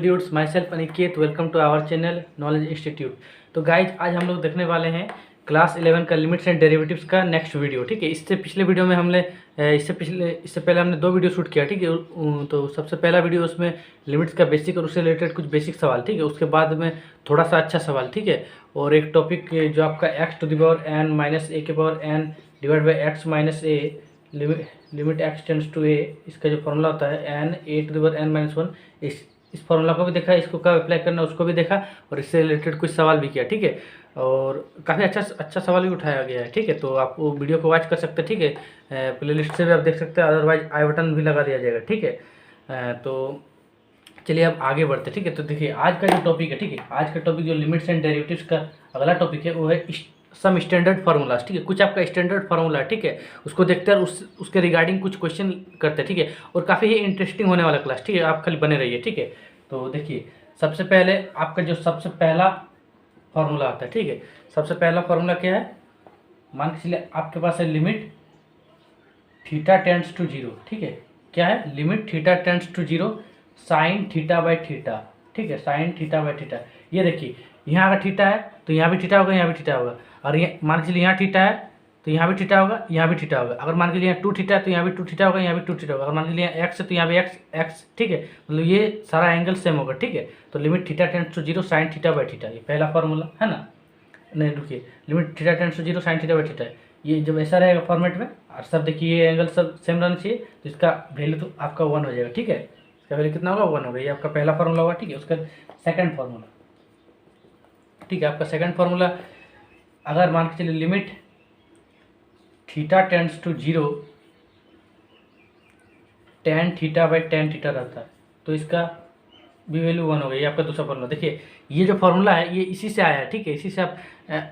Dudes, myself Aniket, welcome to our channel knowledge institute. तो guys आज हम लोग देखने वाले हैं क्लास 11 का लिमिट्स एंड डेरिवेटिव्स का नेक्स्ट वीडियो। ठीक है, इससे पिछले वीडियो में हमने इससे पहले हमने 2 वीडियो शूट किया। ठीक है, तो सबसे पहला वीडियो उसमें लिमिट्स का बेसिक और उससे रिलेटेड कुछ बेसिक सवाल। ठीक है, उसके बाद में थोड़ा सा अच्छा सवाल। ठीक है, और एक टॉपिक जो आपका x to the power n minus a के power n divide by x minus a limit x tends to a, इसका जो फॉर्मूला होता है n a to the power n minus one, इस फॉर्मूला को भी देखा, इसको कब अप्लाई करना उसको भी देखा, और इससे रिलेटेड कुछ सवाल भी किया। ठीक है, और काफ़ी अच्छा सवाल भी उठाया गया है। ठीक है, तो आप वो वीडियो को वॉच कर सकते हैं। ठीक है, प्ले लिस्ट से भी आप देख सकते हैं, अदरवाइज आई बटन भी लगा दिया जाएगा। ठीक है, तो चलिए अब आगे बढ़ते हैं। ठीक है, तो देखिए आज का जो टॉपिक है, ठीक है, आज का टॉपिक जो लिमिट्स एंड डेरिवेटिव्स का अगला टॉपिक है वो है सम स्टैंडर्ड फार्मूलाज। ठीक है, कुछ आपका स्टैंडर्ड फार्मूला है। ठीक है, उसको देखते हैं और उसके रिगार्डिंग कुछ क्वेश्चन करते हैं। ठीक है, और काफ़ी ही इंटरेस्टिंग होने वाला क्लास। ठीक है, आप खाली बने रहिए। ठीक है, तो देखिए सबसे पहले आपका जो सबसे पहला फार्मूला आता है। ठीक है, सबसे पहला फार्मूला क्या है, मान के चलिए आपके पास है limit theta tends to zero. ठीक है, क्या है, limit theta tends to zero sine theta by theta. ठीक है, साइन थीटा बाई थीटा। ये देखिए यहाँ अगर थीटा है तो यहाँ भी थीटा होगा, यहाँ भी थीटा होगा। और ये मान के चलिए यहाँ थीटा है तो यहाँ भी थीटा होगा, यहाँ भी थीटा होगा। अगर मान के लिए यहाँ 2 थीटा है तो यहाँ भी 2 थीटा होगा, यहाँ भी 2 थीटा होगा। अगर मान के लिए एक्स है तो यहाँ भी एक्स। ठीक है, मतलब ये सारा एंगल सेम होगा। ठीक है, तो limit theta tends to zero sine theta by theta, ये पहला फार्मूला है ना। नहीं रुकिए, limit theta tends to zero sine theta by theta, ये जब ऐसा रहेगा फॉर्मेट में और सब देखिए ये एंगल सब सेम रहना चाहिए, तो इसका वैल्यू तो आपका 1 हो जाएगा। ठीक है, इसका वैल्यू कितना होगा, 1 होगा। ये आपका पहला फार्मूला होगा। ठीक है, उसका सेकंड फार्मूला। ठीक है, आपका सेकंड फार्मूला अगर मान के चलिए limit theta tends to zero tan theta by tan theta रहता है, तो इसका भी वैल्यू 1 हो गई। ये आपका दूसरा फार्मूला। देखिए ये जो फार्मूला है ये इसी से आया है। ठीक है, इसी से आप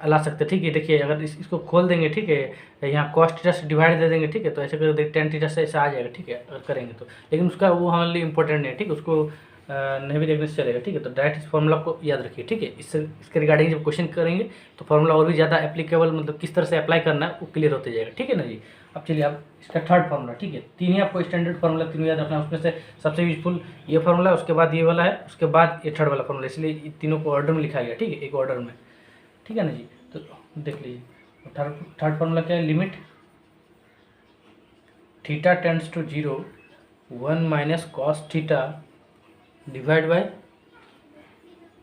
ला सकते हैं। ठीक है, देखिए अगर इसको खोल देंगे, ठीक है, यहाँ कॉस थीटा से डिवाइड दे देंगे। ठीक है, तो ऐसे कर देखिए टेन थीटा से ऐसा आ जाएगा। ठीक है, अगर करेंगे तो, लेकिन उसका वो हमारे लिए इंपॉर्टेंट नहीं है। ठीक है, उसको नहीं भी देखने से चलेगा। ठीक है, तो डायरेक्ट इस फॉर्मूला को याद रखिए। ठीक है, इसके रिगार्डिंग जब क्वेश्चन करेंगे तो फॉर्मूला और भी ज़्यादा एप्लीकेबल, मतलब किस तरह से अप्लाई करना है वो क्लियर होते जाएगा। ठीक है ना जी। अब चलिए आप इसका थर्ड फार्मूला। ठीक है, 3 ही आपको स्टैंडर्ड फार्मूला 3 याद रखना है, उसमें से सबसे यूजफुल ये फार्मूला है, उसके बाद ये वाला है, उसके बाद ये थर्ड वाला फार्मूला, इसलिए तीनों को ऑर्डर में लिखा गया। ठीक है, एक ऑर्डर में। ठीक है ना जी, तो देख लीजिए थर्ड फार्मूला क्या है, limit theta tends to zero 1 minus cos theta divide by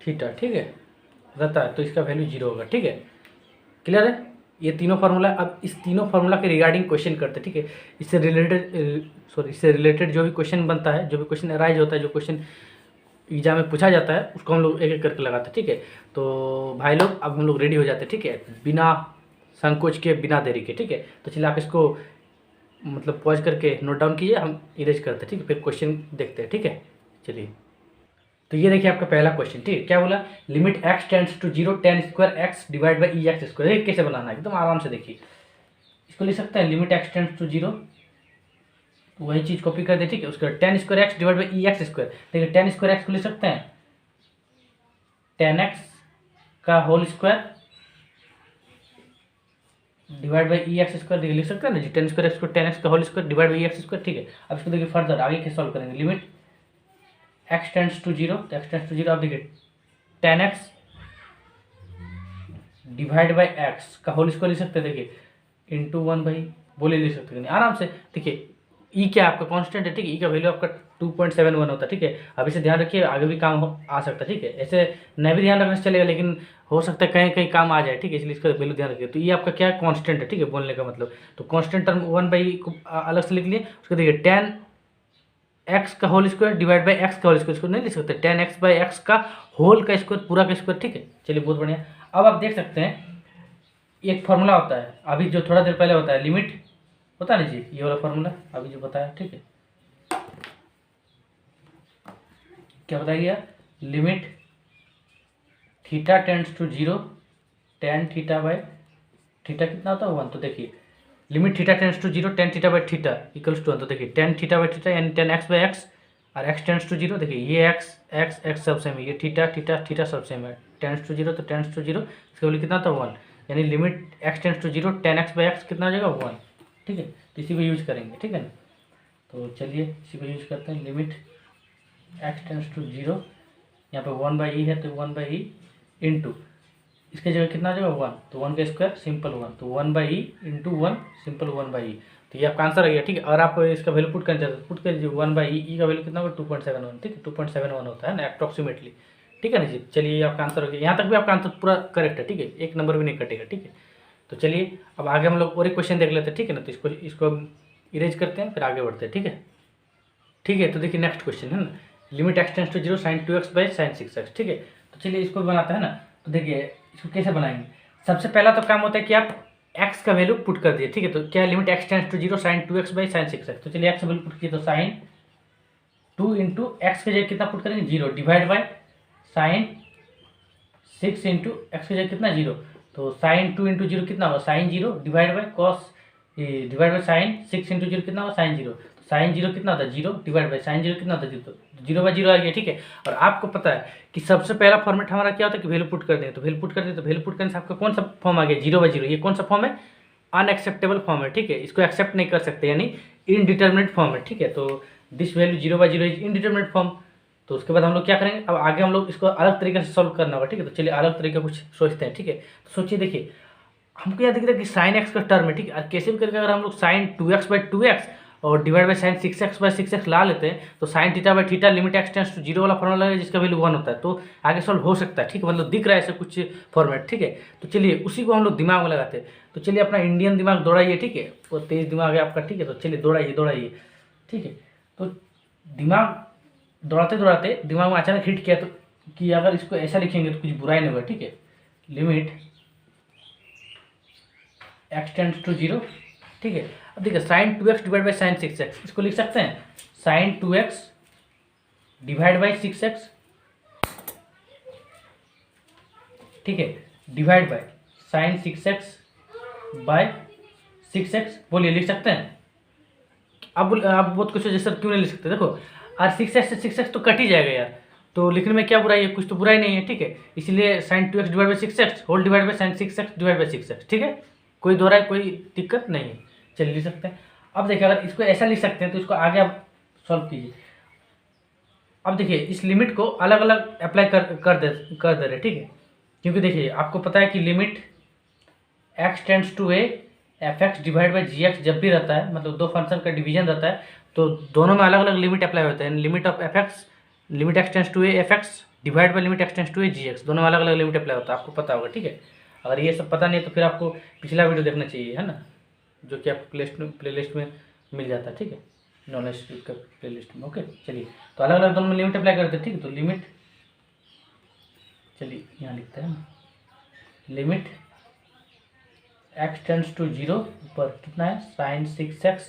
theta. ठीक है, रहता है तो इसका वैल्यू 0 होगा। ठीक है, क्लियर है। ये तीनों फार्मूला, अब इस तीनों फार्मूला के रिगार्डिंग क्वेश्चन करते हैं। ठीक है, इससे रिलेटेड जो भी क्वेश्चन बनता है, जो भी क्वेश्चन अराइज होता है, जो क्वेश्चन एग्जाम में पूछा जाता है, उसको हम लोग एक एक करके लगाते हैं। ठीक है, तो भाई लोग अब हम लोग रेडी हो जाते हैं। ठीक है, बिना संकोच के, बिना देरी के। ठीक है, तो चलिए आप इसको मतलब पॉज करके नोट डाउन कीजिए, हम इरेज करते हैं। ठीक है, फिर क्वेश्चन देखते हैं। ठीक है, चलिए तो ये देखिए आपका पहला क्वेश्चन। ठीक है, क्या बोला, limit x tends to zero tan square x divide by e x square. देखिए कैसे बनाना है, एकदम आराम से। देखिए इसको लिख सकते हैं limit x tends to zero, वही चीज कॉपी कर दे। ठीक है, उसका tan square x divide by e x square. देखिए टेन स्क्वायर एक्स को लिख सकते हैं टेन एक्स का whole square divide by e x square. देखिए लिख सकते हैं ना जी, टेन स्क्वायर एक्स को टेन एक्स का whole square divide by e x square. ठीक है, अब इसको देखिए फर्दर आगे कैसे सॉल्व करेंगे, limit x tends to zero, तो एक्स टेंड्स टू जीरो, आप देखिए tan x divide by x का होल स्क्वायर लिख सकते हैं। देखिए इंटू 1 बाई, बोले लिख सकते हैं आराम से। देखिए ई क्या आपका कांस्टेंट है। ठीक है, ई का वैल्यू आपका 2.71 होता है। ठीक है, अब इसे ध्यान रखिए, आगे भी काम आ सकता है। ठीक है, ऐसे नहीं भी ध्यान रखने से चलेगा, लेकिन हो सकता है कहीं कहीं काम आ जाए। ठीक है, इसलिए इसका वैल्यू ध्यान रखिए। तो ये आपका क्या है, कांस्टेंट है। ठीक है, बोलने का मतलब, तो कांस्टेंट टर्म 1 बाई को अलग से लिख लिए। उसको देखिए टेन एक्स का whole square divide by x का होल स्क्वायर, इसको नहीं लिख सकते, टेन एक्स बाई एक्स का होल का स्क्वायर, पूरा का स्क्वायर। ठीक है, चलिए बहुत बढ़िया। अब आप देख सकते हैं एक फार्मूला होता है, अभी जो थोड़ा देर पहले होता है, लिमिट होता है ना जी, ये वाला फार्मूला अभी जो बताया। ठीक है, क्या बताइए, limit theta tends to zero tan theta by theta कितना होता है 1। तो देखिए limit theta tends to zero tan theta by theta equals to 1। तो देखिए टेन थीटा बाई थीटा यानी टेन एक्स बाई एक्स, और एक्स टेंड्स टू जीरो, देखिए ये एक्स एक्स एक्स सब सेम है, ये थीटा थीटा थीटा सब सेम है, टेंड्स टू जीरो तो टेंड्स टू जीरो, इसका वैल्यू कितना था 1, यानी limit x tends to zero tan x by x कितना हो जाएगा 1। ठीक है, तो इसी को यूज करेंगे। ठीक है ना, तो चलिए इसी को यूज करते हैं, limit x tends to zero यहाँ पे 1/e है तो 1/e इंटू इसके जगह कितना आ जाएगा 1, तो 1 का स्क्वायर सिंपल 1, तो 1/e इंटू 1 सिंपल 1/e। तो ये आपका आंसर आ गया। ठीक है, अगर आप इसका वैल्यू पुट करना चाहते हैं पुट कर लीजिए 1/e, ई का वैल्यू कितना होगा 2.71। ठीक है, 2.71 होता है ना अप्रॉक्सीमेटली। ठीक है ना जी, चलिए आपका आंसर हो गया। यहाँ तक भी आपका आंसर पूरा करेक्ट है। ठीक है, एक नंबर भी नहीं कटेगा। ठीक है, तो चलिए अब आगे हम लोग और एक क्वेश्चन देख लेते हैं। ठीक है ना, तो इसको हम इरेज करते हैं फिर आगे बढ़ते हैं। ठीक है, तो देखिए नेक्स्ट क्वेश्चन है ना, limit x tends to 0 sin 2x by sin 6x। ठीक है, तो चलिए इसको बनाते हैं ना। तो देखिए इसको कैसे बनाएंगे। सबसे पहला तो काम होता है कि आप x का वैल्यू पुट कर दिए। ठीक है, तो क्या है limit x tends to 0 sin 2x by sin 6x। तो चलिए x का वैल्यू पुट किए तो sin 2 इंटू एक्स के जगह कितना पुट करेंगे 0 divide by sin 6 into x की जगह कितना 0, तो sin 2 इंटू 0 कितना होगा sin 0 divide by cos divide by sin 6 into 0 कितना होगा sin 0, तो sin 0 कितना होता है 0 डिवाइड बाई sin 0 कितना होता है 0, तो 0/0 आ गया। ठीक है, और आपको पता है कि सबसे पहला फॉर्मेट हमारा क्या होता है कि वैल्यू पुट कर दें, तो वैल्यू पुट कर दें तो वैल्यू पुट करने से आपका कौन सा फॉर्म आ गया 0/0। ये कौन सा फॉर्म है अनएक्सेप्टेबल फॉर्म है। ठीक है, इसको एक्सेप्ट नहीं कर सकते यानी इनडिटर्मिनेट फॉर्म है। ठीक है, तो this value 0/0 is indeterminate form. तो उसके बाद हम लोग क्या करेंगे, अब आगे हम लोग इसको अलग तरीके से सॉल्व करना होगा। ठीक है, तो चलिए अलग तरीका कुछ सोचते हैं। ठीक है, तो सोचिए देखिए हमको यहाँ दिख रहा है कि sin x का टर्म है। ठीक है, कैसे भी करके अगर हम लोग sin 2x/2x और डिवाइड बाई sin 6x/6x ला लेते हैं तो sin θ/θ limit x tends to 0 वाला फॉर्मूला है जिसका वैल्यू 1 होता है, तो आगे सॉल्व हो सकता है। ठीक है, मतलब दिख रहा है ऐसे कुछ फॉर्मेट। ठीक है, तो चलिए उसी को हम लोग दिमाग में लगाते हैं। तो चलिए अपना इंडियन दिमाग दौड़ाइए। ठीक है, वो तेज दिमाग है आपका। ठीक है, तो चलिए दौड़ाइए। ठीक है, तो दिमाग दौड़ाते दौड़ाते दिमाग में अचानक हिट किया तो कि अगर इसको ऐसा लिखेंगे तो कुछ बुराई नहीं होगा। ठीक है, लिमिट x टेंड्स टू 0। ठीक है, अब देखिए sin 2x divide by sin 6x, इसको लिख सकते हैं sin 2x divide by 6x। ठीक है, divide by sin 6x bye 6x। बोलिए लिख सकते हैं। अब आप बहुत कुछ जैसे क्यों नहीं लिख सकते, देखो और 6x से 6x तो कट ही जाएगा यार, तो लिखने में क्या बुराई है, कुछ तो बुराई नहीं है। ठीक है, इसलिए sin 2x divide by 6x whole divide by sin 6x divide by 6x। ठीक है, कोई दोहराए कोई दिक्कत नहीं है, चलिए लिख सकते हैं। अब देखिए अगर इसको ऐसा लिख सकते हैं तो इसको आगे आप सॉल्व कीजिए। अब देखिए इस लिमिट को अलग अलग अप्लाई कर दे रहे। ठीक है, क्योंकि देखिए आपको पता है कि limit x tends to a fx divide by gx जब भी रहता है, मतलब दो फंक्शन का डिवीजन रहता है तो दोनों में अलग अलग लिमिट अप्लाई होते हैं। Limit of fx limit x tends to a fx divide by limit x tends to a gx, दोनों में अलग अलग लिमिट अप्लाई होता है, आपको पता होगा। ठीक है, अगर ये सब पता नहीं है तो फिर आपको पिछला वीडियो देखना चाहिए, है ना, जो कि आपको प्लेलिस्ट में मिल जाता है। ठीक है, नॉलेज का प्लेलिस्ट में। ओके, चलिए तो अलग अलग दोनों में लिमिट अप्लाई करते हैं। ठीक है, तो लिमिट चलिए यहाँ लिखते हैं लिमिट x टेंड्स टू 0 ऊपर कितना है sin 6x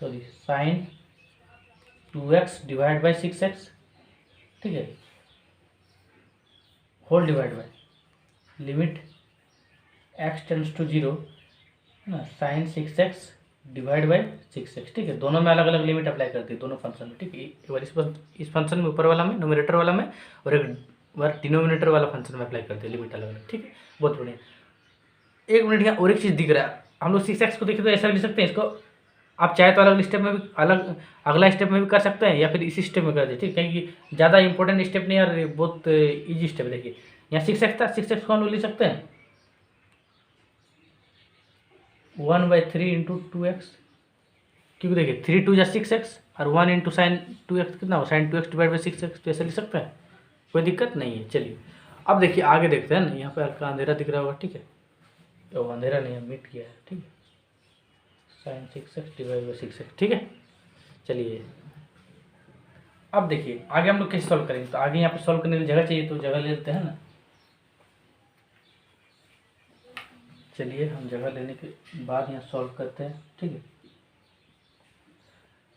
sorry sin 2x divide by 6x। ठीक है, whole divide by limit x tends to 0 है ना sin 6x divide by 6x। ठीक है, दोनों में अलग अलग लिमिट अप्लाई करती है दोनों फंक्शन में। ठीक है, एक बार इस फंक्शन में ऊपर वाला में न्यूमरेटर वाला में और एक बार डिनोमिनेटर वाला फंक्शन में अप्लाई करते हैं लिमिट अलग अलग। ठीक है, बहुत बढ़िया। एक मिनट यहाँ और एक चीज़ दिख रहा है, हम लोग 6x को देखें तो ऐसा भी लिख सकते हैं, इसको आप चाहे तो अलग स्टेप में भी अगला स्टेप में भी कर सकते हैं या फिर इसी स्टेप में कर दीजिए। ठीक है, क्योंकि ज़्यादा इंपॉर्टेंट स्टेप नहीं यार, बहुत ईजी स्टेप। देखिए यहाँ 6x था, 6x को हम लोग लिख सकते हैं 1/3 इंटू 2x, क्योंकि देखिए 3 2 जा 6x और 1 इंटू sin 2x कितना हो sin 2x divide by 6x, तो ऐसे लिख सकते हैं, कोई दिक्कत नहीं है। चलिए अब देखिए आगे देखते हैं ना, यहाँ पे हल्का अंधेरा दिख रहा होगा। ठीक है, तो अंधेरा नहीं है, मिट गया है। ठीक है, sin 6x divide by 6x। ठीक है, चलिए अब देखिए आगे हम लोग कैसे सॉल्व करेंगे, तो आगे यहाँ पे सॉल्व करने के लिए जगह चाहिए तो जगह ले लेते हैं ना। चलिए हम जगह लेने के बाद यहाँ सॉल्व करते हैं। ठीक है,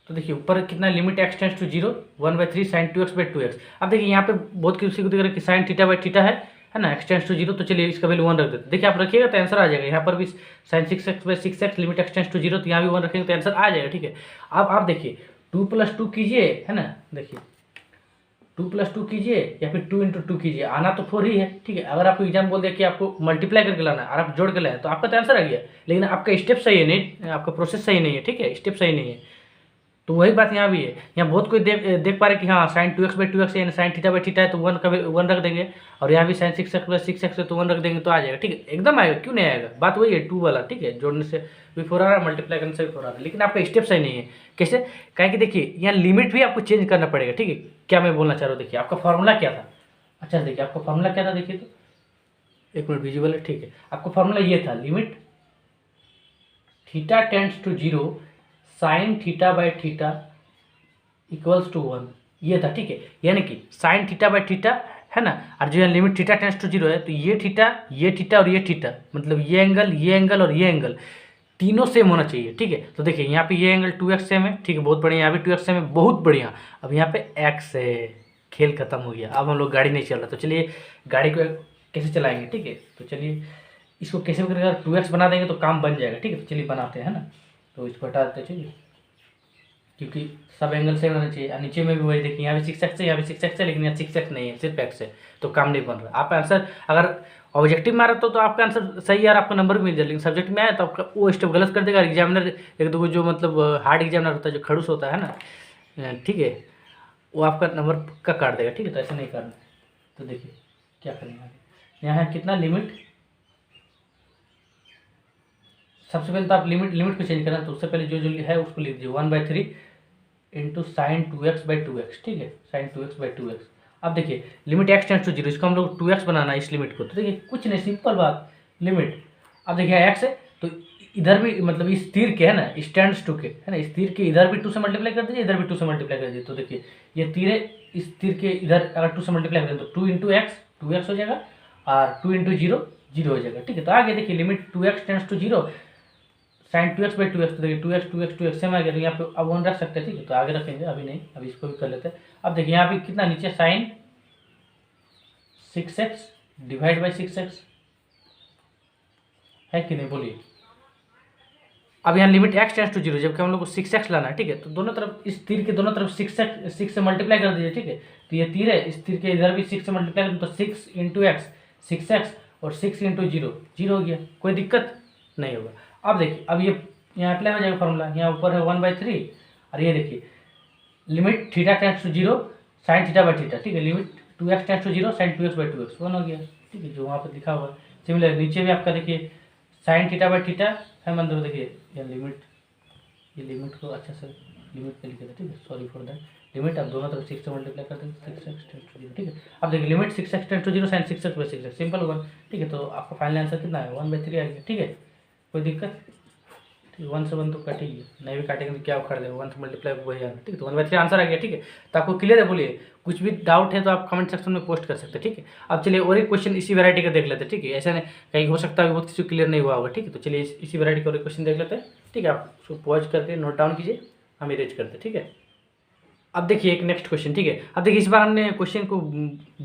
तो देखिए ऊपर कितना limit x tends to 0 1/3 sin 2x/2x। अब देखिए यहाँ पे बहुत किसी को दिख रहा है कि sin θ/θ है ना x टेंड्स टू 0, तो चलिए इसका वैल्यू 1 रख देते हैं। देखिए आप रखिएगा तो आंसर आ जाएगा। यहाँ पर भी sin 6x/6x limit x tends to 0, तो यहाँ भी 1 रखेंगे तो आंसर आ जाएगा। ठीक है, अब आप देखिए 2 + 2 कीजिए, है ना, देखिए 2 + 2 कीजिए या फिर 2 × 2 कीजिए, आना तो 4 ही है। ठीक है, अगर आपको एग्जाम बोल दिया कि आपको मल्टीप्लाई करके लाना है और आप जोड़ के लाए तो आपका तो आंसर आ गया, लेकिन आपका स्टेप सही है नहीं, आपका प्रोसेस सही नहीं है। ठीक है, स्टेप सही नहीं है। तो वही बात यहाँ भी है। यहाँ बहुत कोई देख पा रहे कि हाँ साइन 2x/2x है, साइन थीटा बाई थीटा है, तो वन का वन रख देंगे, और यहाँ भी साइन 6x/6x है तो वन रख देंगे तो आ जाएगा। ठीक है, एकदम आएगा, क्यों नहीं आएगा, बात वही है 2 वाला। ठीक है, जोड़ने से भी 4 आ रहा है, मल्टीप्लाई करने से भी 4 आ रहा है, लेकिन आपका स्टेप सही नहीं है। कैसे? क्या कि देखिए यहाँ लिमिट भी आपको चेंज करना पड़ेगा। ठीक है, क्या मैं बोलना चाह रहा हूँ, देखिए आपका फॉर्मूला क्या था। अच्छा देखिए आपका फॉर्मूला क्या था, देखिए तो 1 मिनट विजिबल है। ठीक है, आपका फॉर्मूला ये था, limit theta tends to 0 sine theta by theta equals to 1, ये था। ठीक है, यानी कि साइन थीटा बाई थीटा है ना, और जो है लिमिट थीटा टेंड्स टू 0 है, तो ये थीटा और ये थीटा, मतलब ये एंगल और ये एंगल तीनों सेम होना चाहिए। ठीक है, तो देखिए यहाँ पे ये एंगल 2x सेम है। ठीक है, बहुत बढ़िया, यहाँ भी 2x सेम है, बहुत बढ़िया। अब यहाँ पे x है, खेल खत्म हो गया। अब हम लोग गाड़ी नहीं चल रहा, तो चलिए गाड़ी को कैसे चलाएंगे। ठीक है, तो चलिए इसको कैसे भी करके 2x बना देंगे तो काम बन जाएगा। ठीक है, तो चलिए बनाते हैं ना, तो इसको हटा देते हैं। ठीक है, क्योंकि सब एंगल सेम रहना चाहिए। और नीचे में भी वही देखिए, यहाँ भी 6x है, यहाँ भी 6x है, लेकिन यहाँ 6x नहीं है, सिर्फ x है, तो काम नहीं बन रहा। आप आंसर अगर ऑब्जेक्टिव में आ रहा तो आपका आंसर सही है, आपका नंबर भी मिल जाए, लेकिन सब्जेक्ट में आया तो आपका वो स्टेप गलत कर देगा। एग्जामिनर एक दो जो मतलब हार्ड एग्जामिनर होता है, जो खड़ूस होता है ना, ठीक है, वो आपका नंबर का काट देगा। ठीक है, तो ऐसे नहीं करना है। तो देखिए क्या करेंगे, यहाँ है कितना लिमिट, सबसे पहले तो आप लिमिट को चेंज करना, तो उससे पहले जो है उसको लिख दीजिए 1/3 इंटू साइन 2x/2x। ठीक है, साइन 2x/2x। अब देखिए लिमिट x टेंड्स टू 0, इसको हम लोग 2x बनाना है इस लिमिट को। तो देखिए कुछ नहीं, सिंपल बात, लिमिट, अब देखिए x है तो इधर भी मतलब इस तीर के है ना, इस टेंड्स टू के है ना, इस तीर के इधर भी 2 से मल्टीप्लाई कर दीजिए, इधर भी 2 से मल्टीप्लाई कर दीजिए। तो देखिए ये तीर है, इस तीर के इधर अगर 2 से मल्टीप्लाई करें तो 2 इंटू एक्स 2x हो जाएगा, और 2 इंटू 0 0 हो जाएगा। ठीक है, तो आगे देखिए limit 2x tends to 0 sign 2x/2x, तो देखिए 2x सेम आ गया, तो यहाँ पे अब 1 रख सकते हैं। ठीक है, तो आगे रखेंगे, अभी नहीं, अभी इसको भी कर लेते हैं। अब देखिए यहाँ पे कितना नीचे sign 6x divide by 6x है कि नहीं, बोलिए। अब यहाँ लिमिट x टेंड्स टू 0, जबकि हम लोग को 6x लाना है। ठीक है, तो दोनों तरफ इस तीर के दोनों तरफ 6 से मल्टीप्लाई कर दीजिए। ठीक है, तो ये तीर है, इस तीर के इधर भी 6 से मल्टीप्लाई कर, तो 6 इंटू एक्स 6x, और 6 इंटू 0 0 हो गया, कोई दिक्कत नहीं होगा। अब देखिए अब ये यहाँ अप्लाई हो जाएगा फॉर्मूला, यहाँ ऊपर है 1/3, और ये देखिए limit theta tends to 0 sine theta by theta. ठीक है, limit 2x tends to 0 sign 2x/2x 1 हो गया। ठीक है, जो वहाँ पर लिखा हुआ। सिमिलर नीचे भी आपका देखिए साइन थीटा बाई थीटा है, मतलब देखिए ये लिमिट को अच्छा से लिमिट पे लिखे थे। ठीक है, सॉरी फॉर दैट, लिमिट अब दोनों तरफ 6 से मल्टीप्लाई कर देंगे, 6x टेंड्स टू 0। ठीक है, अब देखिए limit 6x tends to 0 sine 6x/6x, simple होगा। ठीक है, तो आपका फाइनल आंसर कितना है, 1/3 आ गया। ठीक है, कोई दिक्कत, ठीक है, 1 से 1 तो कटेगी, नहीं भी काटेंगे तो क्या उखाड़ देगा, 1 से मल्टीप्लाई वही आना। ठीक है, तो 1/3 आंसर आ गया। ठीक है, तो आपको क्लियर है, बोलिए कुछ भी डाउट है तो आप कमेंट सेक्शन में पोस्ट कर सकते हैं। ठीक है, अब चलिए और एक क्वेश्चन इसी वैरायटी का देख लेते हैं। ठीक है, ऐसा नहीं कहीं हो सकता है बहुत किसी क्लियर नहीं हुआ होगा। ठीक है, तो चलिए इसी वैरायटी का और एक क्वेश्चन देख लेते हैं। ठीक है, आप उसको पॉज करके नोट डाउन कीजिए, हम इरेज करते हैं। ठीक है, अब देखिए एक नेक्स्ट क्वेश्चन। ठीक है, अब देखिए इस बार हमने क्वेश्चन को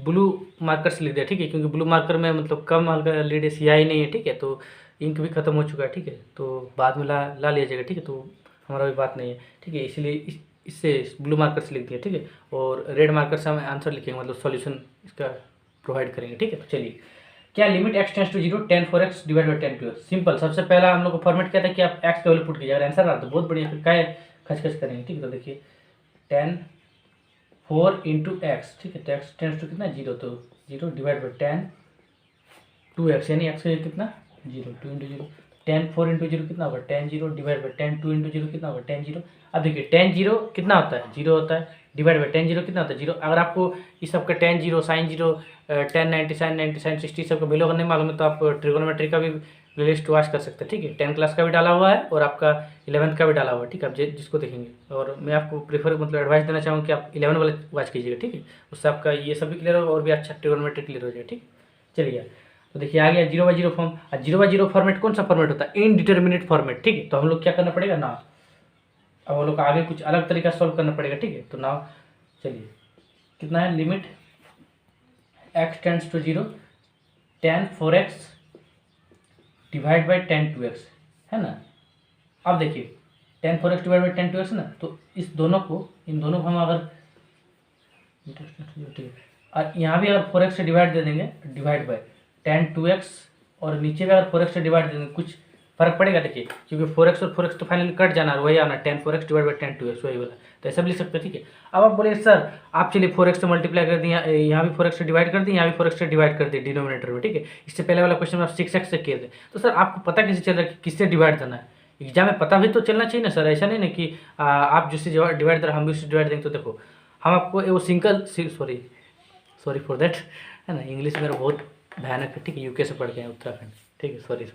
ब्लू मार्कर से लिख दिया। ठीक है, क्योंकि ब्लू मार्कर में मतलब कम हल्का लीड सियाही नहीं है। ठीक है, तो इंक भी खत्म हो चुका है। ठीक है, तो बाद में ला लिया जाएगा। ठीक है, तो हमारा भी बात नहीं है। ठीक है, इसलिए इससे ब्लू मार्कर से लिख दिया। ठीक है, और रेड मार्कर से हम आंसर लिखेंगे, मतलब सॉल्यूशन इसका प्रोवाइड करेंगे। ठीक है, तो चलिए क्या limit x tends to 0 tan 4x divide by tan 2x। Simple, सबसे पहला हम लोग को फॉर्मेट क्या था कि आप x का वैल्यू पुट कीजिए, अगर आंसर आ तो बहुत बढ़िया, फिर क्या खच करेंगे। ठीक है, तो देखिए tan 4 इंटू एक्स। ठीक है, तो x टेंड्स टू कितना 0, तो 0 डिवाइड बाई tan 2x, यानी x का कितना 0, 2 इंटू 0, tan 4 इंटू 0 कितना होगा tan 0 divide by tan 2 into 0 कितना होगा tan 0। अब देखिए tan 0 कितना होता है 0 होता है, डिवाइड बाई tan 0 कितना होता है 0। अगर आपको इस सब का tan 0 sin 0 tan 90 sin 90 sin 60 सब का वैल्यू अगर नहीं मालूम है तो आप ट्रिगोनोमेट्री का भी प्लेलिस्ट वॉच कर सकते हैं। ठीक है, 10 क्लास का भी डाला हुआ है और आपका 11th का भी डाला हुआ है। ठीक है, आप जिसको देखेंगे, और मैं आपको प्रीफर मतलब एडवाइस देना चाहूँगा कि आप 11 वाला वॉच कीजिएगा। ठीक है, उससे आपका ये सब भी क्लियर होगा और भी अच्छा ट्रिगोनोमेट्री क्लियर हो जाएगा। ठीक, चलिए तो देखिए आ गया 0/0 फॉर्म। और 0/0 फॉर्मेट कौन सा फॉर्मेट होता है, इनडिटर्मिनेट फॉर्मेट। ठीक है, तो हम लोग क्या करना पड़ेगा ना, अब हम लोग आगे कुछ अलग तरीका सॉल्व करना पड़ेगा। ठीक है, तो ना चलिए कितना है, limit x tends to 0 tan 4x divide by tan 2x है ना। अब देखिए tan 4x divide by tan 2x है ना, तो इस दोनों को इन दोनों को हम अगर ठीक है, और यहाँ भी अगर 4x से डिवाइड दे देंगे, डिवाइड बाई tan 2x, और नीचे भी अगर 4x से डिवाइड दे देंगे, कुछ फर्क पड़ेगा देखिए, क्योंकि 4x और 4x तो फाइनली कट जाना, वही आना 10 4x डिवाइड बाई 10 2x वही वाला, तो ऐसा भी लिख सकते हैं। ठीक है, अब आप बोले सर आप चलिए 4x से मल्टीप्लाई कर दिए, यहाँ भी 4x से डिवाइड कर दिए, यहाँ भी 4x से डिवाइड कर दिए डिनोमिनेटर में। ठीक है, इससे पहले वाला क्वेश्चन में आप 6x से किए थे, तो सर आपको पता कैसे चल रहा है कि किससे डिवाइड करना है? एग्जाम में पता भी तो चलना चाहिए ना सर, ऐसा नहीं ना कि आप जिससे डिवाइड कर हम भी उससे डिवाइड देंगे। तो देखो हम आपको वो सिंगल सॉरी फॉर दैट, है ना, इंग्लिश मेरा बहुत भयानक है। ठीक है, यूके से पढ़ के हैं, उत्तराखंड। ठीक है, सॉरी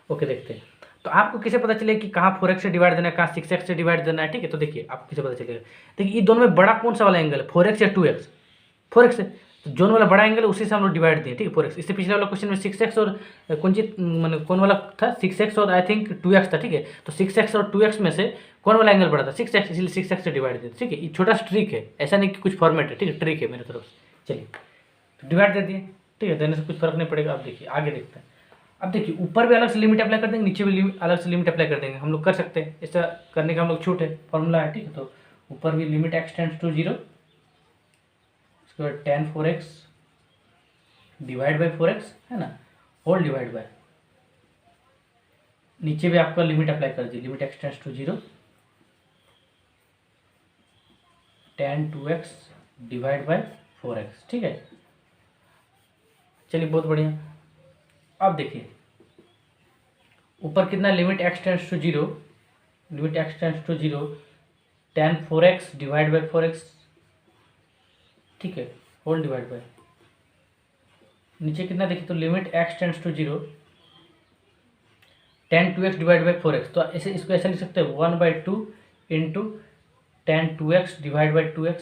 ओके, देखते हैं। तो आपको कैसे पता चलेगा कि कहाँ 4x से डिवाइड देना है, कहाँ 6x से डिवाइड देना है? ठीक है, तो देखिए आपको कैसे पता चलेगा। देखिए ये दोनों में बड़ा कौन सा वाला एंगल है, 4x या 2x? 4x है, तो जोन वाला बड़ा एंगल है, उसी से हम लोग डिवाइड दिए। ठीक है, 4x। इससे पिछले वाला क्वेश्चन में 6x और कौन चीज मतलब कौन वाला था, 6x और आई थिंक 2x था। ठीक है, तो 6x और 2x में से कौन वाला एंगल बड़ा था, 6x, इसलिए 6x से डिवाइड दिए। ठीक है, ये छोटा ट्रिक है, ऐसा नहीं कि कुछ फॉर्मेट है। ठीक है, ट्रिक है मेरी तरफ से। चलिए तो डिवाइड दे दिए। ठीक है, देने से कुछ फर्क नहीं पड़ेगा। अब देखिए आगे देखते हैं। अब देखिए ऊपर भी अलग से लिमिट अप्लाई कर देंगे, नीचे भी अलग से लिमिट अप्लाई कर देंगे, हम लोग कर सकते हैं। ऐसा करने का हम लोग छूट है, फॉर्मूला है। ठीक है, तो ऊपर भी लिमिट x टेंड्स टू 0, उसके बाद tan 4x divide by 4x, है ना, होल डिवाइड बाय, नीचे भी आपका लिमिट अप्लाई कर दीजिए, limit x tends to 0 tan 2x divide by 4x। ठीक है, चलिए बहुत बढ़िया। अब देखिए ऊपर कितना, limit x tends to 0, limit x tends to 0 tan 4x divide by 4x। ठीक है, होल डिवाइड बाय, नीचे कितना देखिए, तो limit x tends to 0 tan 2x divide by 4x। तो ऐसे इसको ऐसा लिख सकते हैं 1/2 into tan 2x divide by 2x,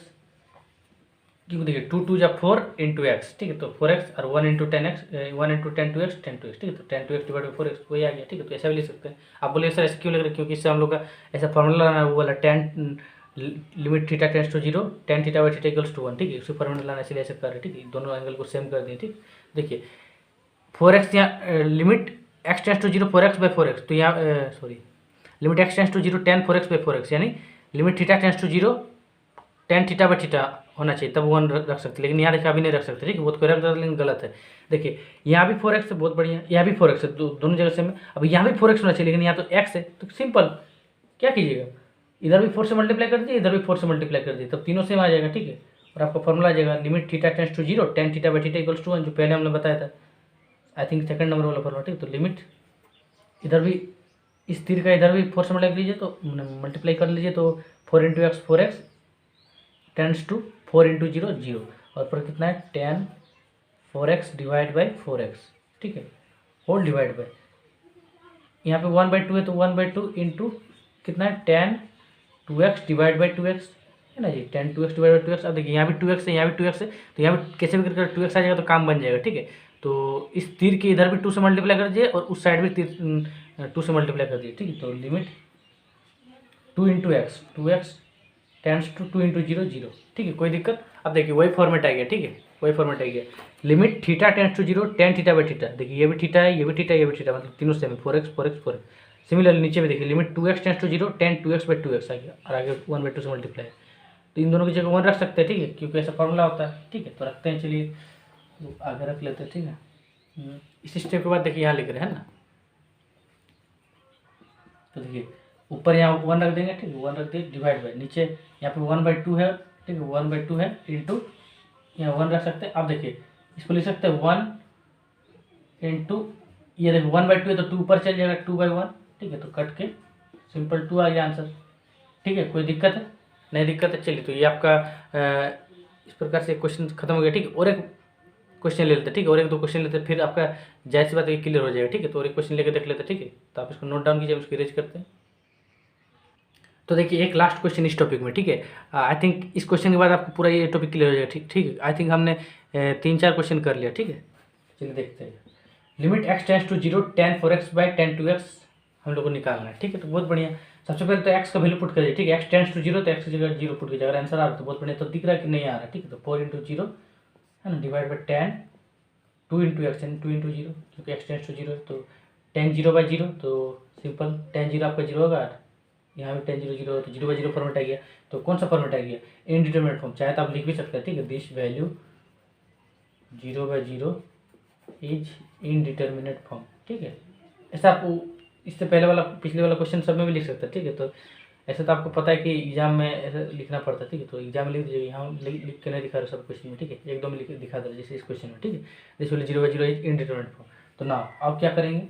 क्योंकि देखिए 2 2 जा 4 इंटू एक्स। ठीक है, तो 4x और 1 into 10x, 1 into 10 2x 10 2x। ठीक है, तो 10 2x डिवाइड बाई 4x वही आ गया। ठीक है, तो ऐसा भी लिख सकते हैं। आप बोलिए सर ऐसे क्यों लग रहा है, क्योंकि इससे हम लोग का ऐसा फॉर्मूला लाना है, वो वाला tan limit theta tends to 0 tan theta by theta equals to 1। ठीक है, उसी फॉर्मूला लाना, इसलिए ऐसा कर रहे हैं। ठीक है, दोनों एंगल को सेम कर दिए। ठीक, देखिए 4x यहाँ limit x tends to 0 4x by 4x, तो यहाँ sorry limit x tends to 0 tan 4x by 4x, यानी limit theta tends to 0 tan theta by theta होना चाहिए, तब 1 रख सकते, लेकिन यहाँ देखिए अभी नहीं रख सकते। ठीक है, बहुत कोई रख दे, लेकिन गलत है। देखिए यहाँ भी 4x है, बहुत बढ़िया, यहाँ भी 4x है, दोनों जगह से में। अब यहाँ भी 4x होना चाहिए, लेकिन यहाँ तो x है, तो सिंपल क्या कीजिएगा, इधर भी 4 से मल्टीप्लाई कर दीजिए, इधर भी 4 से मल्टीप्लाई कर दीजिए, तब तीनों सेम आ जाएगा। ठीक है, और आपका फॉर्मूला आ जाएगा limit theta tends to 0 tan theta by theta equals to 1, जो पहले हमने बताया था, आई थिंक सेकंड नंबर वाला फॉर्मूला। ठीक, तो लिमिट इधर भी इस तीर का इधर भी 4 से मल्टीप्लाई कीजिए, तो मल्टीप्लाई कर लीजिए, तो 4 into x 4x tends to 4 into 0 0, और पर कितना है tan 4x divide by 4x। ठीक है, होल डिवाइड बाई, यहाँ पे 1/2 है, तो 1/2 इंटू कितना है tan 2x divide by 2x, है ना जी, tan 2x divide by 2x। अब देखिए यहाँ भी 2x है, यहाँ भी 2x है, तो यहाँ भी कैसे भी करके 2x आ जाएगा, तो काम बन जाएगा। ठीक है, तो इस तीर के इधर भी 2 से मल्टीप्लाई कर दीजिए, और उस साइड भी तीर 2 से मल्टीप्लाई कर दीजिए। ठीक है, तो limit 2 into x 2x tends to 2 into 0 0। ठीक है, कोई दिक्कत? अब देखिए वही फॉर्मेट आ गया। ठीक है, वही फॉर्मेट आ गया, limit theta tends to 0 tan theta by theta. देखिए ये भी थीटा है, ये भी थीटा, ये भी थीटा, मतलब तीनों सेम है, 4x 4x 4x। सिमिलरली नीचे में देखिए limit 2x tends to 0 tan 2x by 2x आ गया, और आगे 1/2 से मल्टीप्लाई, तो इन दोनों की जगह 1 रख सकते हैं। ठीक है, क्योंकि ऐसा फॉर्मूला होता है। ठीक है, तो रखते हैं, चलिए आगे रख लेते हैं। ठीक है, इसी स्टेप के बाद देखिए यहाँ लिख रहे हैं ना, तो देखिए ऊपर यहाँ 1 रख देंगे। ठीक है, 1 रख दिए, डिवाइड बाई, नीचे यहाँ पे 1/2 है। ठीक है, 1/2 है इंटू यहाँ 1 रख सकते हैं। अब देखिए इसको लिख सकते हैं 1 इंटू, ये देखो 1/2 है, तो 2 ऊपर चल जाएगा, 2/1। ठीक है, तो कट के सिंपल 2 आ गया आंसर। ठीक है, कोई दिक्कत है? नहीं दिक्कत है। चलिए, तो ये आपका इस प्रकार से क्वेश्चन खत्म हो गया। ठीक है, और एक क्वेश्चन ले लेते हैं। ठीक है, और एक दो क्वेश्चन लेते हैं, फिर आपका जाहिर सी बात है क्लियर हो जाएगा। ठीक है, तो और एक क्वेश्चन लेकर देख लेते हैं। ठीक है, तो आप इसको नोट डाउन कीजिए, उसको इरेज करते हैं। तो देखिए एक लास्ट क्वेश्चन इस टॉपिक में। ठीक है, आई थिंक इस क्वेश्चन के बाद आपको पूरा ये टॉपिक क्लियर हो जाएगा। ठीक ठीक है, आई थिंक हमने 3-4 क्वेश्चन कर लिया। ठीक है, चलिए देखते हैं। Limit x tends to 0 tan 4x by tan 2x हम लोग को निकालना है। ठीक है, तो बहुत बढ़िया। सबसे पहले तो x का वैल्यू पुट करिए। ठीक है, x टेंड्स टू 0, तो x की जगह 0 पुट कीजिए। अगर आंसर आ रहा है तो बहुत बढ़िया, तो दिख रहा है कि नहीं आ रहा है। ठीक है, तो 4 इंटू 0 है ना, divide by tan 2 into x, यानी 2 इंटू 0, क्योंकि x टेंड्स टू 0 है, तो tan 0/0, तो सिंपल tan 0 आपका 0 होगा, यहाँ भी tan 0 0, तो 0/0 फॉर्मेट आ गया। तो कौन सा फॉर्मेट आ गया? Indeterminate form. चाहे तो आप लिख भी सकते हैं। ठीक है, this value 0/0 is indeterminate form. ठीक है, ऐसा आपको इससे पहले वाला पिछले वाला क्वेश्चन सब में भी लिख सकते हैं, ठीक है। तो ऐसे तो आपको पता है कि एग्जाम में ऐसे लिखना पड़ता है, ठीक है। तो एग्जाम में लिख दीजिए, यहाँ लिख के नहीं दिखा रहे सब क्वेश्चन में, ठीक है। एक दो में लिख दिखा दे जैसे इस क्वेश्चन में, ठीक है। This will 0/0 indeterminate form. तो ना आप क्या करेंगे,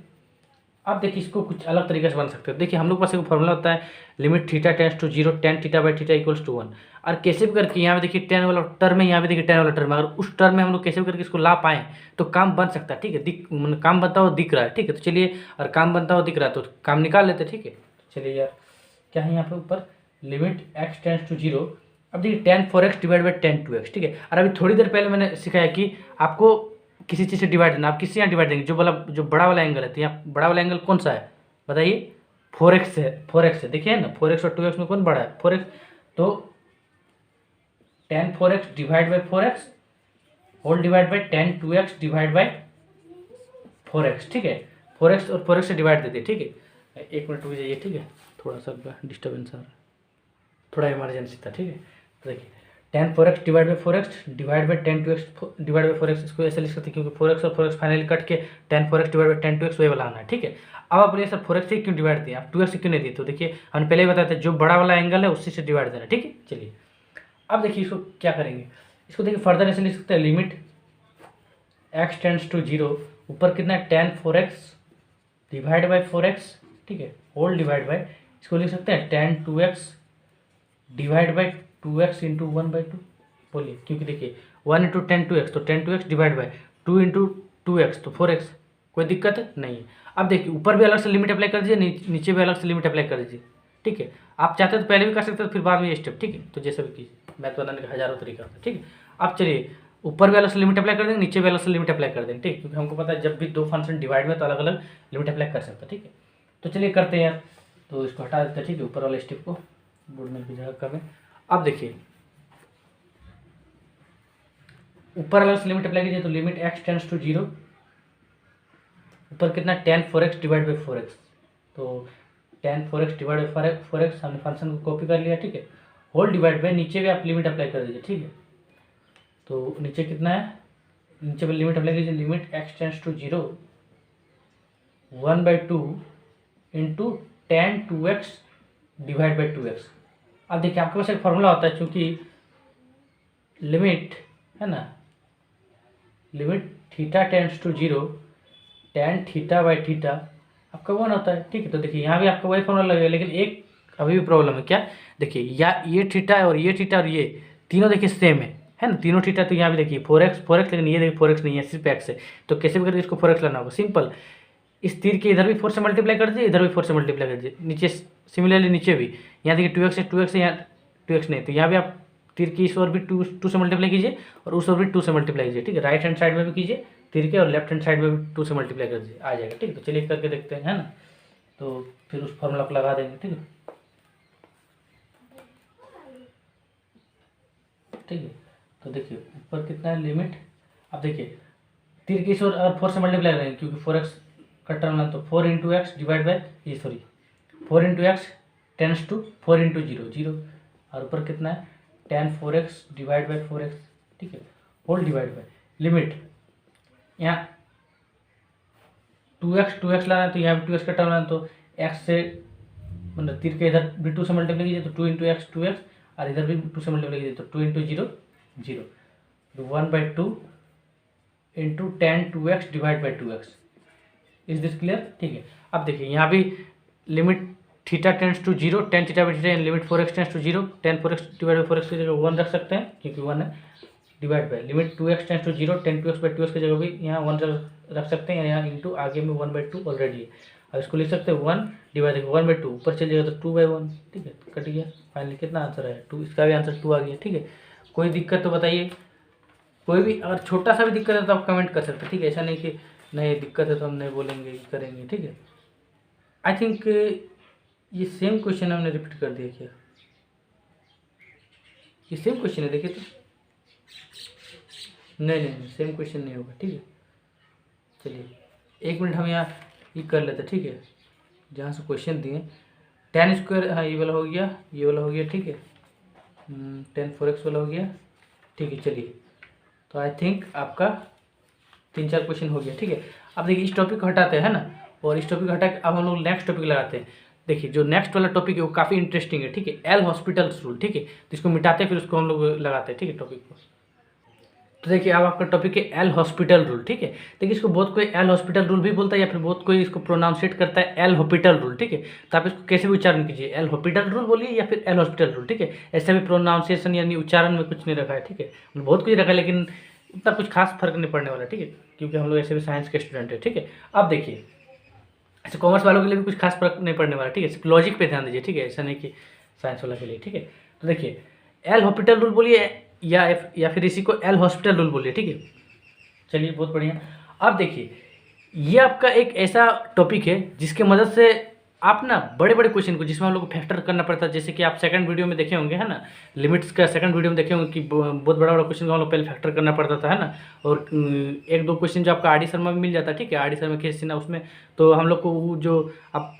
आप देखिए इसको कुछ अलग तरीके से बन सकते हो। देखिए हम लोग के पास एक फॉर्मूला होता है limit theta tends to 0 tan θ/θ equals to 1। और कैसे भी करके यहाँ पे देखिए 10 वाला टर्म है, यहाँ पे देखिए 10 वाला टर्म है, अगर उस टर्म में हम लोग कैसे भी करके इसको ला पाएँ तो काम बन सकता है, ठीक है। काम बनता हुआ दिख रहा है, ठीक है। तो चलिए, और काम बनता हुआ दिख रहा है तो काम निकाल लेते हैं, ठीक है। चलिए यार, क्या है यहाँ पे ऊपर लिमिट x टेंड्स टू 0। अब देखिए tan 4x divide by tan 2x, ठीक है। और अभी थोड़ी देर पहले मैंने सिखाया कि आपको किसी चीज़ से डिवाइड करना, आप किससे यहाँ डिवाइड देंगे, जो बड़ा वाला एंगल है। तो यहाँ बड़ा वाला एंगल कौन सा है बताइए, 4x है, 4x है। देखिए ना 4x और 2x में कौन बड़ा है, 4x। तो tan 4x divide by 4x whole divide by tan 2x divide by 4x, ठीक है। 4x और 4x से डिवाइड देते, ठीक है। एक मिनट रुक जाइए, ठीक है, थोड़ा सा डिस्टर्बेंस आ रहा है, थोड़ा इमरजेंसी था, ठीक है। तो देखिए tan 4x divide by 4x divide by tan 2x divide by 4x, इसको ऐसे लिख सकते हैं क्योंकि 4x और 4x फाइनली कट के tan 4x divide by tan 2x वही वाला आना है, ठीक है। अब आप बोलिए सर 4x से क्यों डिवाइड दिए, आप 2x से क्यों नहीं दिए। तो देखिए हमने पहले ही बताया था जो बड़ा वाला एंगल है उसी से डिवाइड देना, ठीक है। चलिए अब देखिए इसको क्या करेंगे, इसको देखिए फर्दर ऐसे लिख सकते हैं लिमिट x टेंड्स टू 0, ऊपर कितना है tan 4x divide by 4x, ठीक है, होल डिवाइड बाई, इसको लिख सकते हैं tan 2x divide by 2x into 1/2। बोलिए, क्योंकि देखिए 1 इंटू tan 2x तो tan 2x divide by 2 into 2x तो 4x, कोई दिक्कत है नहीं है। अब देखिए ऊपर भी अलग से लिमिट अप्लाई कर दीजिए, नीचे भी अलग से लिमिट अप्लाई कर दीजिए, ठीक है। आप चाहते तो पहले भी कर सकते हो, फिर बाद में ये स्टेप, ठीक है। तो जैसे भी कीजिए, मैथ बनाने का हज़ारों तरीका होता है, ठीक है। अब चलिए ऊपर भी अलग से लिमिट अप्लाई कर देंगे, नीचे भी अलग से लिमिट अप्लाई कर देंगे, ठीक, क्योंकि हमको पता है जब भी दो फंक्शन डिवाइड में तो अलग अलग लिमिट अप्लाई कर सकते हैं, ठीक है। तो चलिए करते हैं यार, तो इसको हटा देते हैं, ठीक है, ऊपर वाले स्टेप को, बोर्ड में भी जगह कम है। अब देखिए ऊपर अलग से लिमिट अप्लाई कीजिए, तो लिमिट x टेंड्स टू 0, ऊपर कितना tan 4x divide by 4x, तो tan 4x divide by 4x हमने फंक्शन को कॉपी कर लिया, ठीक है। होल डिवाइड बाई नीचे भी आप लिमिट अप्लाई कर दीजिए, ठीक है। तो नीचे कितना है, नीचे भी लिमिट अप्लाई कीजिए, limit x tends to 0 1/2 into tan 2x divide by 2x। अब देखिए आपके पास एक फॉर्मूला होता है, चूँकि लिमिट है ना, limit theta tends to 0 tan θ/θ आपका 1 होता है, ठीक है। तो देखिए यहाँ भी आपका वही फॉर्मूला लगेगा, लेकिन एक अभी भी प्रॉब्लम है, क्या, देखिए या ये थीटा है और ये थीटा और ये तीनों देखिए सेम है ना, तीनों थीटा। तो यहाँ भी देखिए 4x, लेकिन ये देखिए 4x नहीं है, सिर्फ x है। तो कैसे भी करके इसको 4x लाना होगा, सिंपल, इस तीर के इधर भी 4 से मल्टीप्लाई कर दीजिए, इधर भी 4 से मल्टीप्लाई कर दीजिए, नीचे सिमिलरली नीचे भी, यहाँ देखिए 2x है, 2x है, यहाँ 2x नहीं, तो यहाँ भी आप तीर की इस ओर भी 2 से मल्टीप्लाई कीजिए और उस ओर भी 2 से मल्टीप्लाई कीजिए, ठीक है। राइट हैंड साइड में भी कीजिए तीर के और लेफ्ट हैंड साइड में भी 2 से मल्टीप्लाई कर दीजिए, आ जाएगा, ठीक है। तो चलिए करके देखते हैं, है ना। तो फिर उस फॉर्मूला को लगा देंगे, ठीक है, ठीक है। तो देखिए ऊपर कितना है लिमिट, अब देखिए तीर की इस ओर अगर 4 से मल्टीप्लाई करेंगे, क्योंकि 4x का टर्म है, तो 4 इंटू एक्स डिवाइड बाई ये sorry 4 into x tends to 4 into 0 और ऊपर कितना है tan 4x divide by 4x, ठीक है, होल डिवाइड बाई लिमिट, यहाँ 2x लाना है तो यहाँ भी 2x का टर्म है, तो x से मतलब तीर के इधर भी 2 से मल्टीप्लाई कीजिए तो 2 इंटू एक्स 2x, और इधर भी 2 से मल्टीप्लाई कीजिए तो 2 इंटू 0 तो 1/2 into tan 2x divide by 2x। Is this clear, ठीक है। अब देखिए यहाँ भी limit theta tends to 0 tan θ/θ, limit 4x tends to 0 tan 4x divide by 4x की जगह 1 रख सकते हैं क्योंकि 1 है, divide by limit 2x tends to 0 tan 2x by 2x की जगह भी यहाँ 1 रख सकते हैं, यहाँ इंटू आगे में 1/2 ऑलरेडी है। अब इसको लिख सकते हैं 1 डिवाइड 1/2, ऊपर चल जाएगा तो 2/1, ठीक है, कट गया। फाइनली कितना आंसर है 2, इसका भी आंसर 2 आ गया, ठीक है। कोई दिक्कत तो बताइए, कोई भी अगर छोटा सा भी दिक्कत है तो आप कमेंट कर सकते हैं, ठीक है। ऐसा नहीं कि नहीं दिक्कत है तो हम नहीं बोलेंगे करेंगे, ठीक है। आई थिंक ये सेम क्वेश्चन हमने रिपीट कर दिया क्या, ये सेम क्वेश्चन है, देखिए तो नहीं सेम क्वेश्चन नहीं होगा, ठीक है। चलिए 1 मिनट हम यहाँ ये कर लेते हैं, ठीक है, जहाँ से क्वेश्चन दिए tan स्क्वायर, हाँ ये वाला हो गया, ये वाला हो गया, ठीक है, tan 4x वाला हो गया, ठीक है। चलिए तो आई थिंक आपका 3-4 क्वेश्चन हो गया, ठीक है। अब देखिए इस टॉपिक को हटाते हैं ना, और इस टॉपिक हटा के अब हम लोग नेक्स्ट टॉपिक लगाते हैं। देखिए जो नेक्स्ट वाला टॉपिक है वो काफ़ी इंटरेस्टिंग है, ठीक है, एल हॉस्पिटल्स रूल, ठीक है। तो इसको मिटाते हैं फिर उसको हम लोग लगाते हैं, ठीक है, टॉपिक को। तो देखिए अब आपका टॉपिक है एल हॉस्पिटल रूल, ठीक है। देखिए इसको बहुत कोई एल हॉस्पिटल रूल भी बोलता है या फिर बहुत कोई इसको प्रोनाउंसिएट करता है एल हॉस्पिटल रूल, ठीक है। तो आप इसको कैसे भी उच्चारण कीजिए, एल हॉस्पिटल रूल बोलिए या फिर एल हॉस्पिटल रूल, ठीक है। ऐसा भी प्रोनाउंसिएशन यानी उच्चारण में कुछ नहीं रखा है, ठीक है। बहुत कुछ रखा है लेकिन उतना कुछ खास फर्क नहीं पड़ने वाला, ठीक है, क्योंकि हम लोग ऐसे भी साइंस के स्टूडेंट है, ठीक है। अब देखिए ऐसे कॉमर्स वालों के लिए भी कुछ खास फर्क नहीं पड़ने वाला, ठीक है, सिर्फ लॉजिक पे ध्यान दीजिए, ठीक है, ऐसा नहीं कि साइंस वाला के लिए, ठीक है। तो देखिए एल हॉस्पिटल रूल बोलिए या फिर इसी को एल हॉस्पिटल रूल बोलिए, ठीक है। चलिए बहुत बढ़िया। अब देखिए ये आपका एक ऐसा टॉपिक है जिसके मदद से आप ना बड़े बड़े क्वेश्चन को, जिसमें हम लोग को फैक्टर करना पड़ता है, जैसे कि आप सेकंड वीडियो में देखे होंगे, है ना, लिमिट्स का सेकंड वीडियो में देखे होंगे कि बहुत बड़ा बड़ा क्वेश्चन को हम लोग पहले फैक्टर करना पड़ता था, है ना। और एक दो क्वेश्चन जो आपका आर डी शर्मा में मिल जाता है, ठीक है, आर डी शर्मा केस ना उसमें तो हम लोग को वो जो आप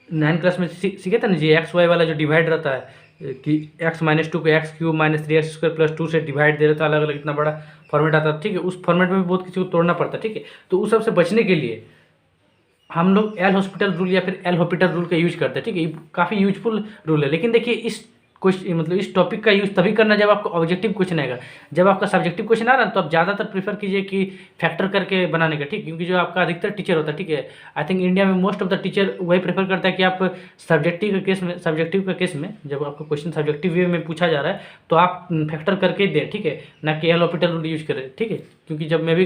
9th क्लास में सीखे थे ना जी, एक्स वाई वाला जो डिवाइड रहता है कि x-2 को x³ -3x² + 2 से डिवाइड दे रहा था, अलग अलग इतना बड़ा फॉर्मेट आता था, ठीक है। उस फॉर्मेट में भी बहुत किसी को तोड़ना पड़ता, ठीक है। तो उस सबसे बचने के लिए हम लोग एल हॉस्पिटल रूल या फिर एल हॉस्पिटल रूल का यूज करते हैं, ठीक है। ये काफ़ी यूजफुल रूल है। लेकिन देखिए इस क्वेश्चन मतलब इस टॉपिक का यूज तभी करना जब आपको ऑब्जेक्टिव क्वेश्चन आएगा। जब आपका सब्जेक्टिव क्वेश्चन आ रहा है तो आप ज़्यादातर प्रीफर कीजिए कि फैक्टर करके बनाने का, ठीक, क्योंकि जो आपका अधिकतर टीचर होता है, ठीक है, आई थिंक इंडिया में मोस्ट ऑफ द टीचर वही प्रेफर करता है कि आप सब्जेक्टिव का केस में जब आपका क्वेश्चन सब्जेक्टिव वे में पूछा जा रहा है तो आप फैक्टर करके दें, ठीक है, ना कि एल हॉस्पिटल रूल यूज करें, ठीक है। क्योंकि जब मैं भी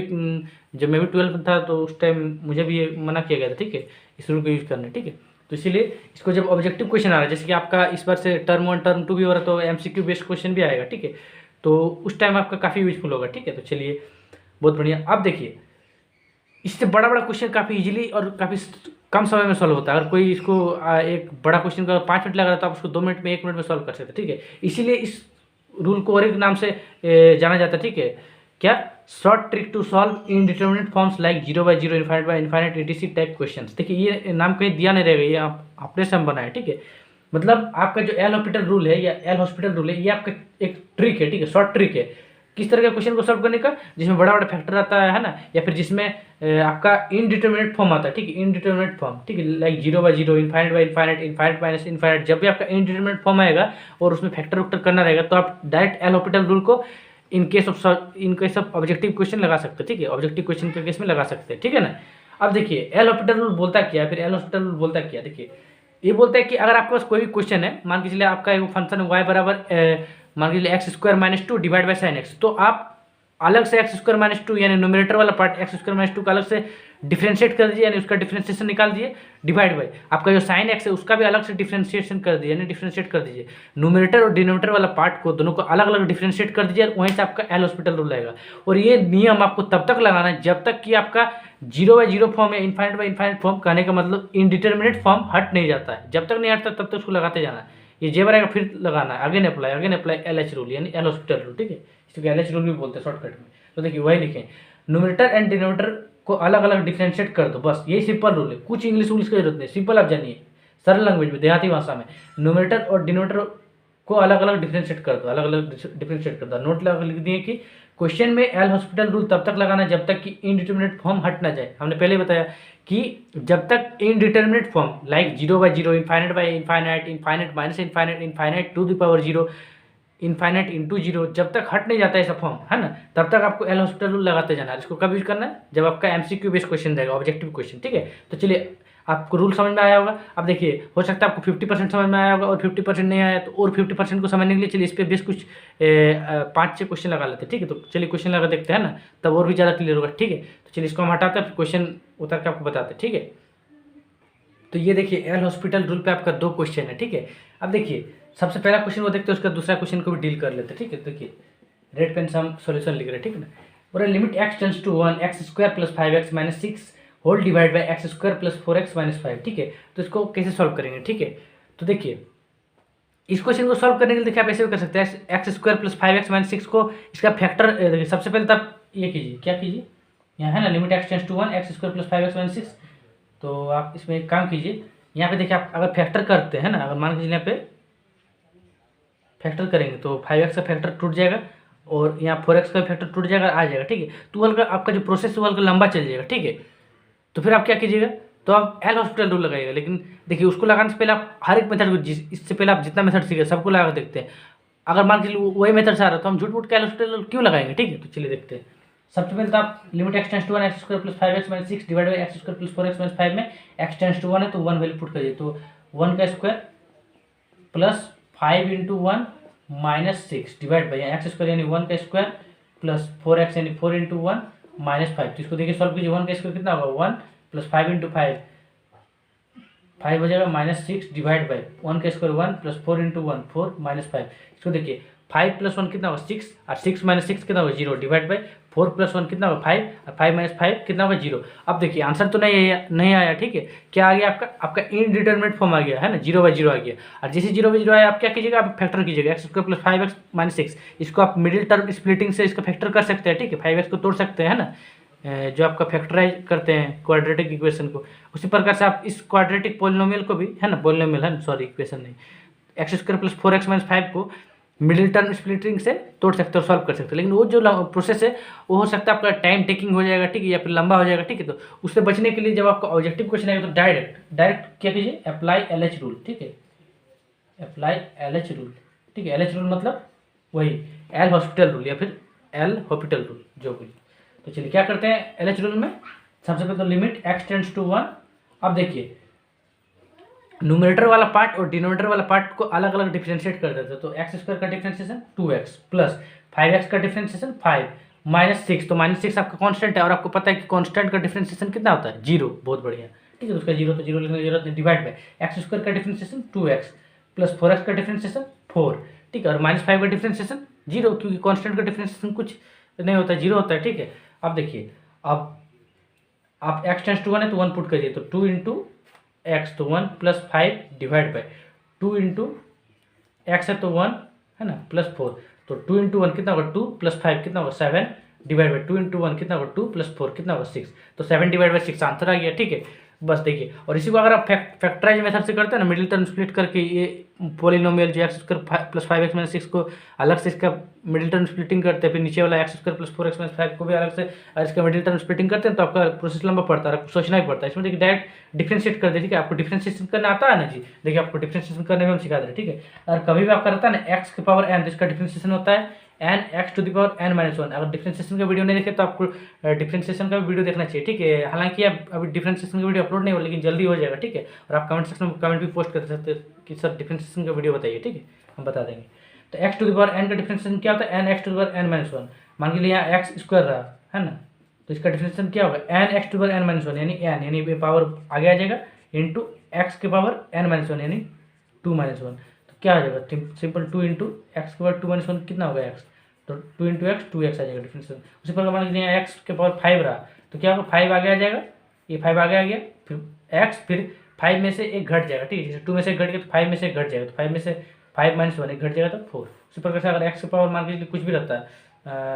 12th में था तो उस टाइम मुझे भी ये मना किया गया था, ठीक है, इस रूल को यूज करने, ठीक है। तो इसीलिए इसको जब ऑब्जेक्टिव क्वेश्चन आ रहा है, जैसे कि आपका इस बार से टर्म 1 टर्म 2 भी हो रहा है तो एमसीक्यू बेस्ड क्वेश्चन भी आएगा, ठीक है, तो उस टाइम आपका काफ़ी यूजफुल होगा, ठीक है। तो चलिए बहुत बढ़िया। अब देखिए इससे बड़ा बड़ा क्वेश्चन काफ़ी इजीली और काफ़ी कम समय में सॉल्व होता है। अगर कोई इसको एक बड़ा क्वेश्चन का 5 मिनट लग रहा है तो आप उसको 2 मिनट में 1 मिनट में सॉल्व कर सकते हैं, ठीक है। इसीलिए इस रूल को और एक नाम से जाना जाता है, ठीक है, क्या, short trick to solve indeterminate forms like 0/0 infinite etc type questions. देखिए ये नाम कहीं दिया नहीं रहेगा, ये आप अपने से हम बनाए, ठीक है। मतलब आपका जो एल हॉस्पिटल रूल है या एल हॉस्पिटल रूल है ये आपका एक ट्रिक है, ठीक है, शॉर्ट ट्रिक है किस तरह का क्वेश्चन को सॉल्व करने का, जिसमें बड़ा बड़ा फैक्टर आता है ना, या फिर जिसमें आपका इनडिटर्मिनेट फॉर्म आता है, ठीक है, इनडिटर्मिनेट फॉर्म, ठीक है, लाइक 0/0 इनफाइनाइट इनफाइनाइट जब भी आपका इनडिटर्मिनेट फॉर्म आएगा और उसमें फैक्टर वैक्टर करना रहेगा तो आप डायरेक्ट एल हॉस्पिटल रूल को in case of objective question लगा सकते हैं, ठीक है, ऑब्जेक्टिव क्वेश्चन के केस में लगा सकते हैं, ठीक है ना। अब देखिए एल हॉस्पिटल रूल बोलता क्या है, फिर एल हॉस्पिटल रूल बोलता क्या, देखिए ये बोलता है कि अगर आपके पास कोई भी क्वेश्चन है, मान के चलिए आपका एक फंक्शन y बराबर मान के चलिए x² - 2 divide by sin x, तो आप अलग से x² - 2 यानी न्यूमरेटर वाला पार्ट x² - 2 का अलग से डिफ्रेंशिएट कर दीजिए, यानी उसका डिफ्रेंशिएशन निकाल दीजिए, डिवाइड बाय आपका जो sin x है उसका भी अलग से डिफ्रेंशिएशन कर दीजिए, यानी डिफ्रेंशिएट कर दीजिए। न्यूमरेटर और डिनोमिनेटर वाला पार्ट को दोनों को अलग अलग डिफ्रेंशिएट कर दीजिए, वहीं से आपका एल हॉस्पिटल रूल आएगा। और ये नियम आपको तब तक लगाना है जब तक कि आपका 0/0 फॉर्म या इनफाइनाइट फॉर्म, कहने का मतलब इनडिटर्मिनेट फॉर्म हट नहीं जाता है। जब तक नहीं हटता तब तक उसको लगाते जाना है। ये जेबर आएगा फिर लगाना है, अगेन अप्लाई LH रूल यानी एल हॉस्पिटल रूल, ठीक है, इसको LH रूल भी बोलते हैं शॉर्टकट में। तो देखिए वही लिखें, न्यूमरेटर एंड डिनोमिनेटर को अलग अलग डिफ्रेंशिएट कर दो, बस यही सिंपल रूल है, कुछ इंग्लिश की जरूरत नहीं, सिंपल आप जानिए, सरल लैंग्वेज में, देहाती भाषा में, न्यूमरेटर और डिनोमिनेटर को अलग अलग डिफ्रेंशिएट कर दो, अलग अलग डिफ्रेंशिएट कर दो। नोट लिख दिए कि क्वेश्चन में एल हॉस्पिटल रूल तब तक लगाना जब तक कि इनडिटर्मिनेट फॉर्म हट ना जाए। हमने पहले बताया कि जब तक indeterminate form like 0/0 infinite infinite to the power 0 infinite into 0 जब तक हट नहीं जाता ऐसा फॉर्म, है ना, तब तक आपको एल हॉस्पिटल रूल लगाते जाना है। इसको कब यूज करना है, जब आपका एमसीक्यू बेस्ड क्वेश्चन रहेगा, ऑब्जेक्टिव क्वेश्चन, ठीक है। तो चलिए आपको रूल समझ में आया होगा। अब देखिए हो सकता है आपको 50% समझ में आया होगा और 50% नहीं आया, तो और 50% को समझने के लिए चलिए इस पर बेस कुछ 5-6 क्वेश्चन लगा लेते हैं, ठीक है। तो चलिए क्वेश्चन लगा देखते हैं ना, तब और भी ज़्यादा क्लियर होगा, ठीक है। तो चलिए इसको हम हटाते हैं, फिर क्वेश्चन उतर के आपको बताते हैं, ठीक है। तो ये देखिए एल हॉस्पिटल रूल पे आपका 2 क्वेश्चन है, ठीक है। अब देखिए सबसे पहला क्वेश्चन वो देखते हैं, उसका दूसरा क्वेश्चन को भी डील कर लेते हैं, ठीक है। देखिए रेड पेन से हम सोल्यूशन लिख रहे हैं, ठीक है ना। और limit x tends to 1 x² + 5x - 6 whole divide by x² + 4x - 5, ठीक है। तो इसको कैसे सॉल्व करेंगे, ठीक है। तो देखिए इस क्वेश्चन को सॉल्व करने के लिए देखिए आप ऐसे भी कर सकते हैं, x² + 5x - 6 को इसका फैक्टर देखिए सबसे पहले तो आप ये कीजिए, क्या कीजिए, यहाँ है ना limit x tends to 1 x² + 5x - 6, तो आप इसमें एक काम कीजिए, यहाँ पे देखिए आप अगर फैक्टर करते हैं ना, अगर मान लीजिए यहाँ पे फैक्टर करेंगे तो 5x का फैक्टर टूट जाएगा और यहाँ 4x का फैक्टर टूट जाएगा, आ जाएगा, ठीक है। तो हल्का आपका जो प्रोसेस है वो हल्का लंबा चल जाएगा, ठीक है। तो फिर आप क्या कीजिएगा, तो आप एल हॉस्पिटल रूल लगाइएगा। लेकिन देखिए उसको लगाने से पहले आप हर एक मेथड को इससे पहले आप जितना मेथड सीखे सबको लगा कर देखते हैं। अगर मान के चलिए वही मेथड से आ रहा है तो हम झूठ मूठ के एल हॉस्पिटल रूल क्यों लगाएंगे, ठीक है। तो चलिए देखते हैं। सबसे पहले तो आप limit x tends to 1 x square plus 5x minus 6 divide by x square plus 4x minus 5 में एक्स टेंस टू 1 है तो 1 वैल्यू पुट करिए। तो 1 का square plus 5 into 1 minus 6 divide by x square यानी 1 का स्क्वायर प्लस 4x यानी 4 into 1 minus 5। तो इसको देखिए सॉल्व कीजिए। 1 का स्क्वायर कितना होगा 1 प्लस 5 इंटू 5 हो जाएगा माइनस 6 डिवाइड बाई 1 का स्क्वायर 1 प्लस 4 इंटू 1 4 माइनस 5। इसको देखिए 5 प्लस 1 कितना होगा 6 और 6 माइनस 6 कितना होगा 0 डिवाइड बाई 4 प्लस 1 कितना होगा 5 और 5 माइनस 5 कितना होगा 0। अब देखिए आंसर तो नहीं आया, ठीक है। क्या आ गया आपका इनडिटरमिनेट फॉर्म आ गया है ना, 0/0 आ गया। और जैसे 0/0 आया आप क्या कीजिएगा, आप फैक्टर कीजिएगा x square plus 5x minus 6। इसको आप मिडिल टर्म स्प्लिटिंग से इसका फैक्टर कर सकते हैं, ठीक है। 5x को तोड़ सकते हैं ना, जो आपका फैक्टराइज करते हैं क्वाड्रेटिक इक्वेशन को, उसी प्रकार से आप इस क्वाड्रेटिक पोलिनोमियल को भी है ना, पोलिनोमियल है ना, सॉरी इक्वेशन नहीं, x square plus 4x minus 5 को मिडिल टर्म स्प्लिटिंग से तोड़ सकते हो, सॉल्व कर सकते हो। लेकिन वो जो प्रोसेस है वो हो सकता है आपका टाइम टेकिंग हो जाएगा, ठीक है, या फिर लंबा हो जाएगा, ठीक है। तो उससे बचने के लिए जब आपका ऑब्जेक्टिव क्वेश्चन आएगा तो डायरेक्ट क्या कीजिए, अप्लाई LH रूल, ठीक है, अप्लाई LH रूल, ठीक है। LH रूल मतलब वही एल हॉस्पिटल रूल या फिर एल हॉस्पिटल रूल जो भी। तो चलिए क्या करते हैं LH रूल में, सबसे पहले तो लिमिट एक्स टेंड्स टू 1। अब देखिए न्यूमरेटर वाला पार्ट और डिनोमिनेटर वाला पार्ट को अलग अलग डिफरेंशिएट कर देते हैं। तो एक्स स्क्वायर का डिफरेंशिएशन 2x प्लस 5x का डिफरेंशिएशन 5 माइनस 6। तो माइनस 6 आपका कांस्टेंट है और आपको पता है कि कांस्टेंट का डिफरेंशिएशन कितना होता है 0। बहुत बढ़िया, ठीक है। उसका 0 तो 0 लिखने की जरूरत नहीं, डिवाइड बाय एक्स स्क्वायर का डिफरेंशिएशन 2x प्लस 4x का डिफरेंशिएशन 4, ठीक है। और माइनस 5 का डिफरेंशिएशन 0 क्योंकि कांस्टेंट का डिफरेंशिएशन कुछ नहीं होता है, 0 होता है, ठीक है। अब देखिए अब आप एक्स टेंस टू 1 है तो 1 पुट करिए। तो 2 इंटू एक्स तो 1 plus 5 divide by 2 into x है तो 1 है ना प्लस 4। तो 2 इंटू 1 कितना होगा 2 प्लस 5 कितना होगा 7 डिवाइड बाई 2 इंटू 1 कितना होगा 2 प्लस 4 कितना होगा 6। तो 7 डिवाइड बाई 6 आंसर आ गया, ठीक है। बस देखिए, और इसी को अगर आप फैक्टराइज मेथड से करते हैं ना, मिडिल टर्म स्प्लिट करके ये पोलिनोमियल जो x square plus 5x minus 6 को अलग से इसका मिडिल टर्म स्प्लिटिंग करते हैं, फिर नीचे वाला x square plus 4x minus 5 को भी अलग से इसका मिडिल टर्म स्प्लिटिंग करते हैं, तो आपका प्रोसेस लंबा पड़ता है, आपको सोचना ही पड़ता है। इसमें देखिए डायरेक्ट डिफरेंशिएट कर दे, ठीक है। आपको डिफरेंशिएशन करना आता है ना जी, देखिए आपको डिफरेंशिएशन करने में हम सिखा दे रहे हैं, ठीक है। और कभी भी आपका रहता है ना एक्स के पावर n, जिसका डिफरेंशिएशन होता है n x to the power n minus 1। अगर डिफरेंशिएशन का वीडियो नहीं देखे तो आपको डिफरेंशिएशन का भी वीडियो देखना चाहिए, ठीक है। हालांकि अब अभी डिफरेंशिएशन का वीडियो अपलोड नहीं हो, लेकिन जल्दी हो जाएगा, ठीक है। और आप कमेंट सेक्शन में कमेंट भी पोस्ट कर सकते हैं कि सर डिफरेंशिएशन का वीडियो बताइए, ठीक है, हम बता देंगे। तो x to the power n का डिफरेंशिएशन क्या होता है, n x to the power n minus 1। मान के लिए यहाँ एक्स स्क्वायर रहा है ना, तो इसका डिफरेंशिएशन क्या होगा n x to the power n minus 1 यानी n यानी पावर आगे आ जाएगा इंटू एक्स के पावर n माइनस 1 यानी 2 माइनस 1। तो क्या आ जाएगा सिंपल 2 इंटू एक्स के पावर 2 माइनस 1 कितना होगा x, तो 2 इंटू एक्स 2x आ जाएगा डिफरेंशिएशन। उसी प्रकार मान लीजिए एक्स के पावर 5 रहा तो क्या होगा 5 आगे आ जाएगा, ये 5 आगे आ गया, फिर एक्स फिर 5 में से एक घट जाएगा, ठीक है। जैसे 2 में से एक घट गया तो 5 में से एक घट जाएगा, तो 5 में से 5 माइनस 1 एक घट जाएगा तो 4। उसी प्रकार से अगर एक्स के पावर मान के चलिए कुछ भी रहता है,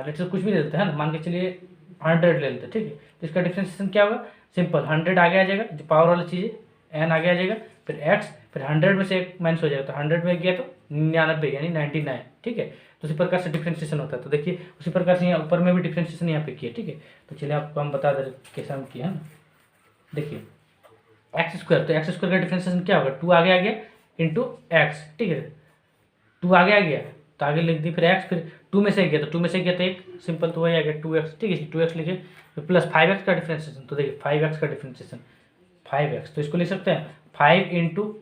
लेट्स से कुछ भी ले लेते हैं ना, मान के चलिए 100 ले लेते हैं, ठीक है। तो इसका डिफरेंशिएशन क्या होगा, सिंपल 100 आगे आ जाएगा, जो पावर वाली चीज़ है n आगे आ जाएगा, फिर एक्स फिर 100 में से एक माइनस हो जाएगा, तो 100 में गया तो 99 यानी 99, ठीक है। तो उसी प्रकार से डिफरेंशिएशन होता है। तो देखिए उसी प्रकार से यहाँ ऊपर में भी डिफरेंशिएशन यहाँ पे किया, ठीक है। तो चलिए आपको हम बता दें कैसे हम किया है ना। देखिए एक्स स्क्वायर, तो एक्स स्क्वायर का डिफरेंशिएशन क्या होगा 2 आगे आ गया इंटू एक्स, ठीक है। 2 आगे आ गया तो आगे लिख दी, फिर एक्स फिर 2 में से गया तो 2 में से गया तो एक सिंपल तो वही आ गया 2x, ठीक है। 2x लिखे फिर प्लस 5x का डिफरेंशिएशन, तो देखिए 5x का डिफरेंशिएशन 5x, तो इसको लिख सकते हैं 5 इंटू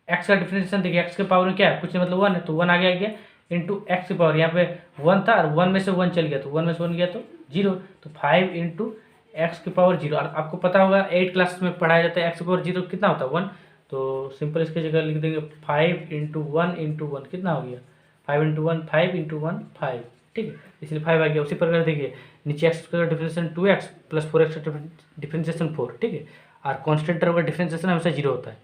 एक्स का डिफरेंशिएशन। देखिए एक्स के पावर में क्या है कुछ नहीं मतलब 1 है, तो 1 आगे आ गया इंटू एक्स की पावर, यहाँ पे 1 था और 1 में से 1 चल गया तो 1 में से 1 गया तो 0, तो 5 इंटू एक्स की पावर 0। और आपको पता होगा 8 क्लास में पढ़ाया जाता है एक्स की पावर 0 कितना होता है 1, तो सिंपल इसकी जगह लिख देंगे 5 इंटू 1 इंटू 1 कितना हो गया 5 इंटू 1 5 इंटू 1 5, ठीक है, इसलिए 5 आ गया। उसी प्रकार देखिए नीचे एक्स का डिफरेंशिएशन 2x प्लस 4x का डिफरेंशिएशन 4, ठीक है। और कॉन्स्टेंट टर्म का डिफरेंशिएशन हमेशा 0 होता है,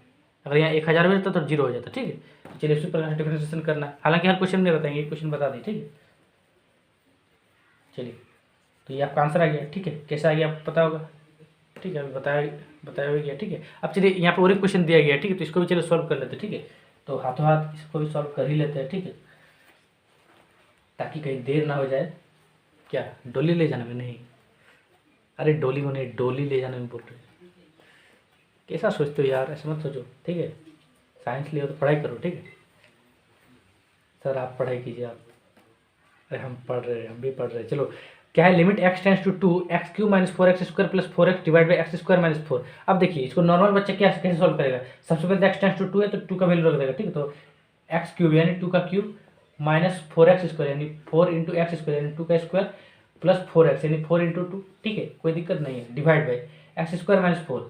अगर यहाँ 1000 में रहता तो 0 हो जाता, ठीक है। तो चलिए उसी प्रकार से डिफरेंशिएशन करना है, हालांकि हर क्वेश्चन नहीं बताएंगे, एक क्वेश्चन बता दें, ठीक है। चलिए तो ये आपका आंसर आ गया, ठीक है। कैसा आ गया आपको पता होगा, ठीक है, अभी बताया हो गया, ठीक है। अब चलिए यहाँ पे और एक क्वेश्चन दिया गया, ठीक है, तो इसको भी चलिए सॉल्व कर लेते हैं, ठीक है। तो हाथों हाथ इसको भी सॉल्व कर ही लेते हैं, ठीक है, ताकि कहीं देर ना हो जाए। क्या डोली ले जाने में, नहीं, अरे डोली को नहीं, डोली ले जाने में बोल रहे हैं। कैसा सोचते हो यार, ऐसे मत सोचो, ठीक है। साइंस लियो तो पढ़ाई करो, ठीक है। सर आप पढ़ाई कीजिए आप। अरे हम पढ़ रहे हैं, हम भी पढ़ रहे हैं। चलो क्या है, limit x tends to 2 x cube minus 4x² plus 4x divide by x² minus 4। अब देखिए इसको नॉर्मल बच्चा क्या कैसे सॉल्व करेगा। सबसे पहले एक्स टेंस टू 2 है तो 2 का वैल्यू रख देगा, ठीक है। तो एक्स क्यूब यानी 2 का क्यूब माइनस 4x² यानी 4 इंटू एक्स स्क्वायर यानी 2 का स्क्वायर प्लस 4x यानी 4 इंटू 2, ठीक है, कोई दिक्कत नहीं है। डिवाइड बाई x² माइनस 4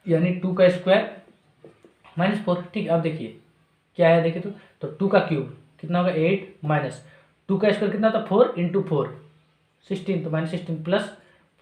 यानी 2 का स्क्वायर माइनस 4, ठीक है। अब देखिए क्या है, देखिए तो 2 का क्यूब कितना होगा 8 माइनस 2 का स्क्वायर कितना था 4 इंटू 4 16, तो माइनस 16 प्लस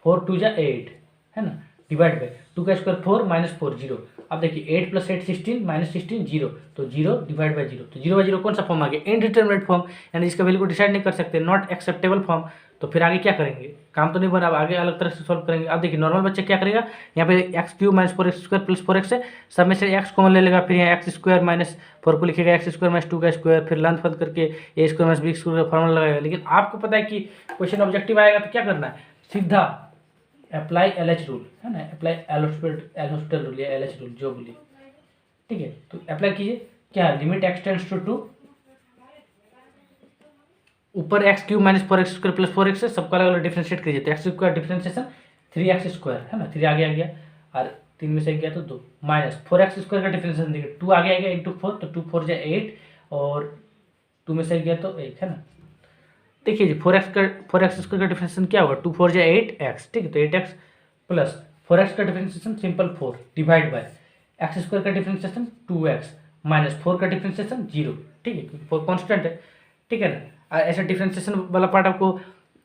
4 2 जा 8, है ना। डिवाइड बाई 2 का स्क्वायर 4 माइनस 4 0। अब देखिए 8 प्लस 8 16 माइनस 16 0, तो 0 डिवाइड बाई 0, तो 0 बाई 0 कौन सा फॉर्म आ गया, इनडिटरमिनेट फॉर्म, यानी इसका वैल्यू को डिसाइड नहीं कर सकते, नॉट एक्सेप्टेबल फॉर्म। तो फिर आगे क्या करेंगे, काम तो नहीं बना, अब आगे अलग तरह से सॉल्व करेंगे। अब देखिए नॉर्मल बच्चा क्या करेगा, यहाँ पे x cube minus 4x² plus 4x है, सब में से एक्स कॉमन ले लेगा, फिर यहाँ x² माइनस 4 को लिखेगा x² माइनस 2 का स्क्वायर, फिर लेंथ बंद करके a² माइनस b² का फॉर्मूला लगाएगा। लेकिन आपको पता है कि क्वेश्चन ऑब्जेक्टिव आएगा तो क्या करना है, सीधा अप्लाई LH रूल, है ना, अप्लाई एल रूल या LH रूल जो बोलिए, ठीक है। तो अप्लाई कीजिए, क्या लिमिट एक्स टेंस टू 2, ऊपर x cube minus 4x² plus 4x है, सबका अलग अलग डिफरेंशिएट कीजिए। तो एक्स का डिफरेंशिएशन 3x², है ना, 3 आगे आ गया और 3 में से गया तो 2 माइनस 4x² का डिफरेंशिएशन देखिए 2 आगे आ गया इंटू 4, तो 2 4 जा 8 और 2 में से गया तो 1, है ना। देखिए जी 4x² का डिफरेंशिएशन क्या होगा, 2 4 जा 8x, ठीक है। तो 8x प्लस 4x का differentiation simple 4 divide by x² का डिफरेंशिएशन 2x माइनस 4 का डिफरेंशिएशन 0, ठीक है, क्योंकि 4 कॉन्स्टेंट है, ठीक है ना। ऐसा डिफरेंशिएशन वाला पार्ट आपको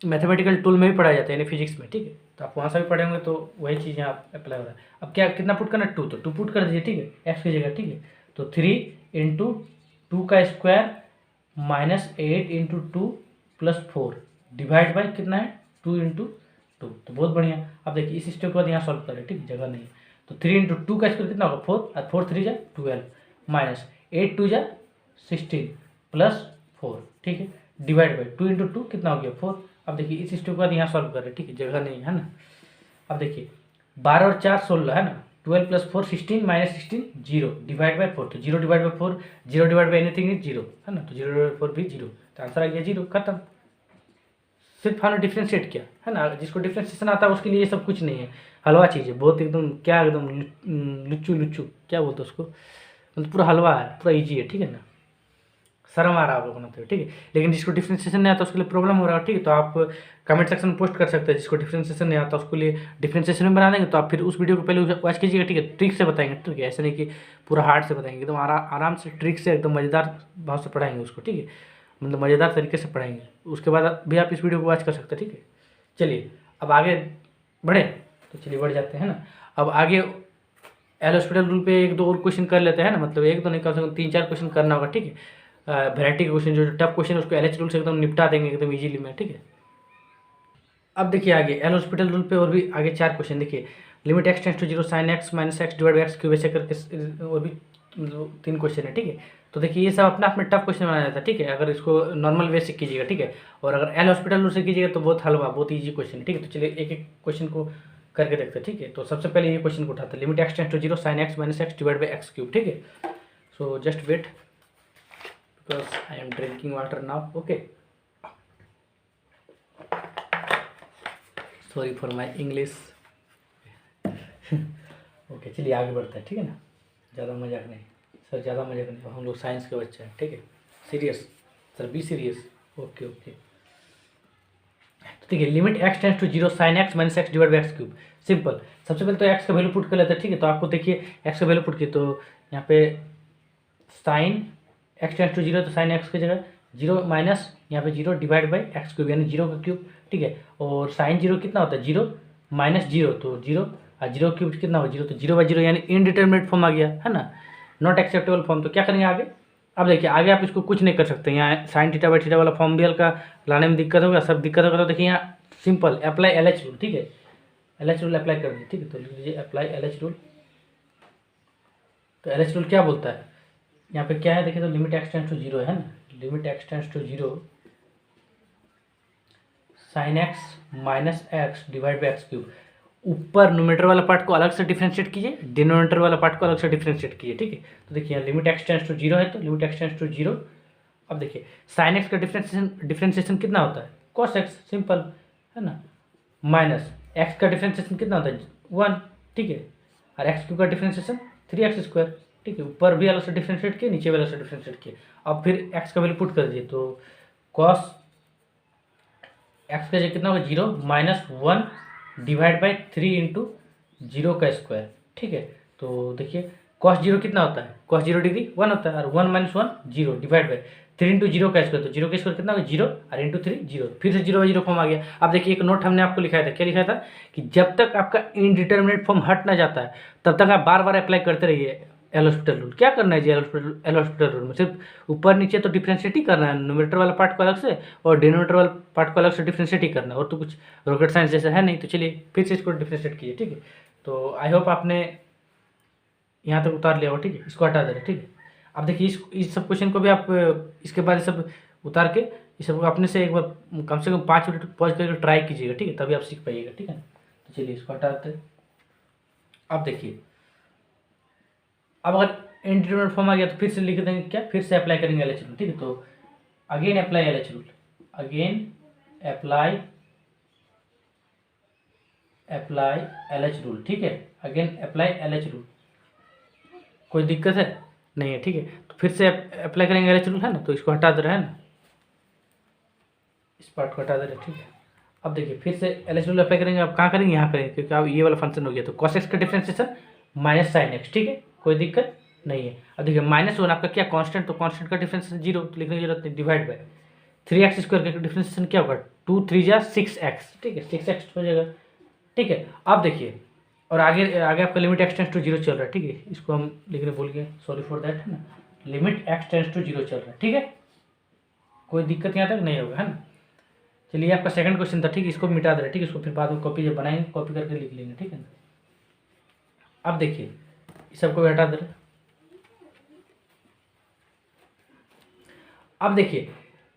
मैथमेटिकल टूल में भी पढ़ाया जाता है, यानी फिजिक्स में, ठीक है। तो आप वहाँ से भी पढ़े होंगे, तो वही चीज़ यहाँ अप्लाई हो रहा है। अब क्या कितना पुट करना है, 2, तो 2 पुट कर दीजिए, ठीक है, एक्स की जगह, ठीक है। तो 3 इंटू 2 का square minus 8 into 2 plus 4 divide by कितना है 2 इंटू 2, तो बहुत बढ़िया। अब देखिए इस स्टेप के बाद यहाँ सॉल्व करें, ठीक, जगह नहीं है। तो 3 इंटू 2 का स्क्वायर कितना होगा 4 और 4 3 जा 12 माइनस 8 2 जा 16 प्लस 4, ठीक है, डिवाइड बाई 2 इंटू 2 कितना हो गया 4। अब देखिए इस स्टेप के बाद यहाँ सॉल्व कर रहे हैं, ठीक है, जगह नहीं है ना। अब देखिए 12 और 4 16, है ना, 12 प्लस 4 16 माइनस 16 0 डिवाइड बाई 4, तो 0 divide by 4, 0 divide by anything is 0, है ना, तो 0 डिवाइड 4 भी 0, तो आंसर आ गया 0, खत्म। सिर्फ हमने डिफ्रेंशिएट किया, है ना। जिसको डिफ्रेंशिएशन आता है उसके लिए ये सब कुछ नहीं है, हलवा चीज़ है, बहुत एकदम क्या एकदम लुच्चू लुच्चू क्या बोलते हैं उसको, मतलब पूरा हलवा है, पूरा ईजी है, ठीक है ना। शर्म आ रहा है आप लोग बनाते हुए, ठीक है। लेकिन जिसको डिफ्रेंशिएशन नहीं आता उसके लिए प्रॉब्लम हो रहा है, ठीक है। तो आप कमेंट सेक्शन में पोस्ट कर सकते हैं, जिसको डिफ्रेंशिएशन नहीं आता उसके लिए डिफ्रेंशिएशन में बना देंगे। तो आप फिर उस वीडियो को पहले वॉच कीजिएगा, ठीक है, ट्रिक से बताएंगे, ठीक है, ऐसा नहीं कि पूरा हार्ड से बताएंगे, एकदम आराम से ट्रिक से एकदम मज़ेदार भाव से पढ़ाएंगे उसको, ठीक है, मतलब मज़ेदार तरीके से पढ़ाएंगे। उसके बाद भी आप इस वीडियो को वॉच कर सकते हैं, ठीक है। चलिए अब आगे बढ़े, तो चलिए बढ़ जाते हैं ना। अब आगे एल हॉस्पिटल रूल पे 1 2 और क्वेश्चन कर लेते हैं ना, मतलब एक तो नहीं, कम से कम 3 4 क्वेश्चन करना होगा, ठीक है। वैरायटी के क्वेश्चन जो टफ क्वेश्चन है उसको LH रूल से एकदम निपटा देंगे एकदम इजीली में, ठीक है। अब देखिए आगे एल हॉस्पिटल रूल पे और भी आगे 4 क्वेश्चन देखिए, limit x tends to 0 sine x minus x divide by x cube, ऐसे करके और भी मतलब 3 क्वेश्चन है, ठीक है। तो देखिए ये सब अपना अपना टफ क्वेश्चन बनाया जाता है, ठीक है, अगर इसको नॉर्मल वे से कीजिएगा, ठीक है। और अगर एल हॉस्पिटल रूल से कीजिएगा तो बहुत हलवा बहुत ईजी क्वेश्चन है, ठीक है। तो चलिए एक एक क्वेश्चन को करके देखते हैं, ठीक है। तो सबसे पहले ये क्वेश्चन को उठाते हैं, limit x tends to 0 sine x minus x divide by x cube, ठीक है। So just wait because I am drinking water now, okay, sorry for my English okay चलिए आगे बढ़ते हैं, ठीक है ना, ज़्यादा मजाक नहीं सर, ज़्यादा मजाक नहीं, हम लोग साइंस के बच्चे हैं, ठीक है, serious sir, be serious, okay okay. तो देखिए limit x tends to 0 sine x minus x divide by x cube, simple. सबसे पहले तो एक्स का वैल्यू पुट कर लेते हैं, ठीक है। तो आपको देखिए एक्स का वैल्यू पुट किए, तो यहाँ पे साइन एक्स टेंस टू 0, तो साइन एक्स की जगह 0 माइनस यहाँ पे 0 डिवाइड बाई एक्स क्यूब यानी 0 का क्यूब, ठीक है। और साइन 0 कितना होता है 0 माइनस 0, तो 0 और 0 क्यूब कितना होगा 0, तो 0 बाई 0 यानी इनडिटरमिनेट फॉर्म आ गया, है ना, नॉट एक्सेप्टेबल फॉर्म। तो क्या करेंगे आगे, अब देखिए आगे आप इसको कुछ नहीं कर सकते, यहाँ साइन थीटा बाई थीटा वाला फॉर्म भी हल्का लाने में दिक्कत होगा, सब दिक्कत होगा। तो देखिए यहाँ सिंपल अप्लाई LH रूल, ठीक है, LH रूल अप्लाई कर दीजिए, ठीक है। तो लिख लीजिए अप्लाई LH रूल। तो LH रूल क्या बोलता है, यहाँ पे क्या है देखिए, तो लिमिट एक्स टेंस टू 0 है ना, limit x tends to 0 sine x minus x divide by x cube, ऊपर न्यूमरेटर वाला पार्ट को अलग से डिफरेंशिएट कीजिए, डिनोमिनेटर वाला पार्ट को अलग से डिफरेंशिएट कीजिए, ठीक है। तो देखिए यहाँ limit x tends to zero है तो limit x tends to zero. अब देखिए साइन एक्स का डिफरेंशिएशन कितना होता है, कॉस एक्स, सिंपल है ना, माइनस एक्स का डिफरेंशिएशन कितना होता है 1, ठीक है, और एक्स क्यू का डिफरेंशिएशन 3x², ठीक है। ऊपर भी अलग से डिफरेंशिएट किए, नीचे भी अलग से डिफरेंशिएट किए। अब फिर एक्स का वैल्यू पुट कर दीजिए तो कॉस एक्स का जगह कितना होगा 0 -1 डिवाइड बाई 3 इंटू 0 का स्क्वायर, ठीक है। तो देखिए कॉस 0 कितना होता है, कॉस 0 डिग्री 1 होता है, और 1 - 1 0 डिवाइड बाई 3 इंटू 0 का स्क्वायर, तो 0 का स्क्वायर कितना होगा 0, और इंटू 3 0, फिर से 0/0 फॉर्म आ गया। अब देखिए एक नोट हमने आपको लिखाया था, क्या लिखा था कि जब तक आपका इनडिटर्मिनेट फॉर्म हट ना जाता है तब तक आप बार बार अप्लाई करते रहिए एल हॉस्पिटल रूल। क्या करना है जी एल हॉस्पिटल रूल में, सिर्फ ऊपर नीचे तो डिफ्रेंशिएट ही करना है, न्यूमरेटर वाला पार्ट को अलग से और डिनोमिनेटर वाला पार्ट को अलग से डिफ्रेंशिएट ही करना है, और तो कुछ रॉकेट साइंस जैसा है नहीं। तो चलिए फिर से इसको डिफ्रेंशिएट कीजिए, ठीक है। तो आई होप आपने यहाँ तक उतार लिया हो, ठीक है, इसको हटा दे रहे, ठीक है। अब देखिए इस सब क्वेश्चन को भी आप इसके बाद ये सब उतार के इस सब अपने से एक बार कम से कम 5 मिनट पॉज करके ट्राई कीजिएगा, ठीक है, तभी आप सीख पाइएगा, ठीक है। तो चलिए इसको हटाते हैं। अब देखिए अब अगर इंडिटरमिनेट फॉर्म आ गया तो फिर से लिख देंगे क्या, फिर से अप्लाई करेंगे एल एच रूल, ठीक है। तो again apply L H rule, again apply L H rule, ठीक है, again apply L H rule. कोई दिक्कत है नहीं है, ठीक है। तो फिर से अप्लाई करेंगे एल एच रूल, है ना। तो इसको हटा दे रहे हैं ना, इस पार्ट को हटा दे रहे हैं, ठीक है। अब देखिए फिर से एल एच रूल अप्लाई करेंगे, आप कहाँ करेंगे, यहाँ करेंगे, क्योंकि अब ये वाला फंक्शन हो गया। तो कॉस एक्स का डिफरेंशिएशन माइनस साइन एक्स, ठीक है, कोई दिक्कत नहीं है। अब देखिए -1 आपका क्या कांस्टेंट, तो कांस्टेंट का डिफरेंशिएशन 0, तो लिखने की जरूरत नहीं, डिवाइड बाय 3x² का डिफरेंशिएशन क्या होगा 2 3 जा 6x, ठीक है, 6x हो जाएगा, ठीक है। अब देखिए और आगे आगे आपका लिमिट x टेंड्स टू 0 चल रहा है, ठीक है, इसको हम लिखने भूल गए, सॉरी फॉर दैट, है ना। लिमिट x टेंड्स टू 0 चल रहा है, ठीक है, कोई दिक्कत यहाँ तक नहीं होगा, है ना। चलिए आपका सेकंड क्वेश्चन था, ठीक है, इसको मिटा दे रहे, ठीक है, इसको फिर बाद में कॉपी जब बनाएंगे कॉपी करके लिख लेंगे, ठीक है ना। अब देखिए इस सबको हटा दे रहे। अब देखिए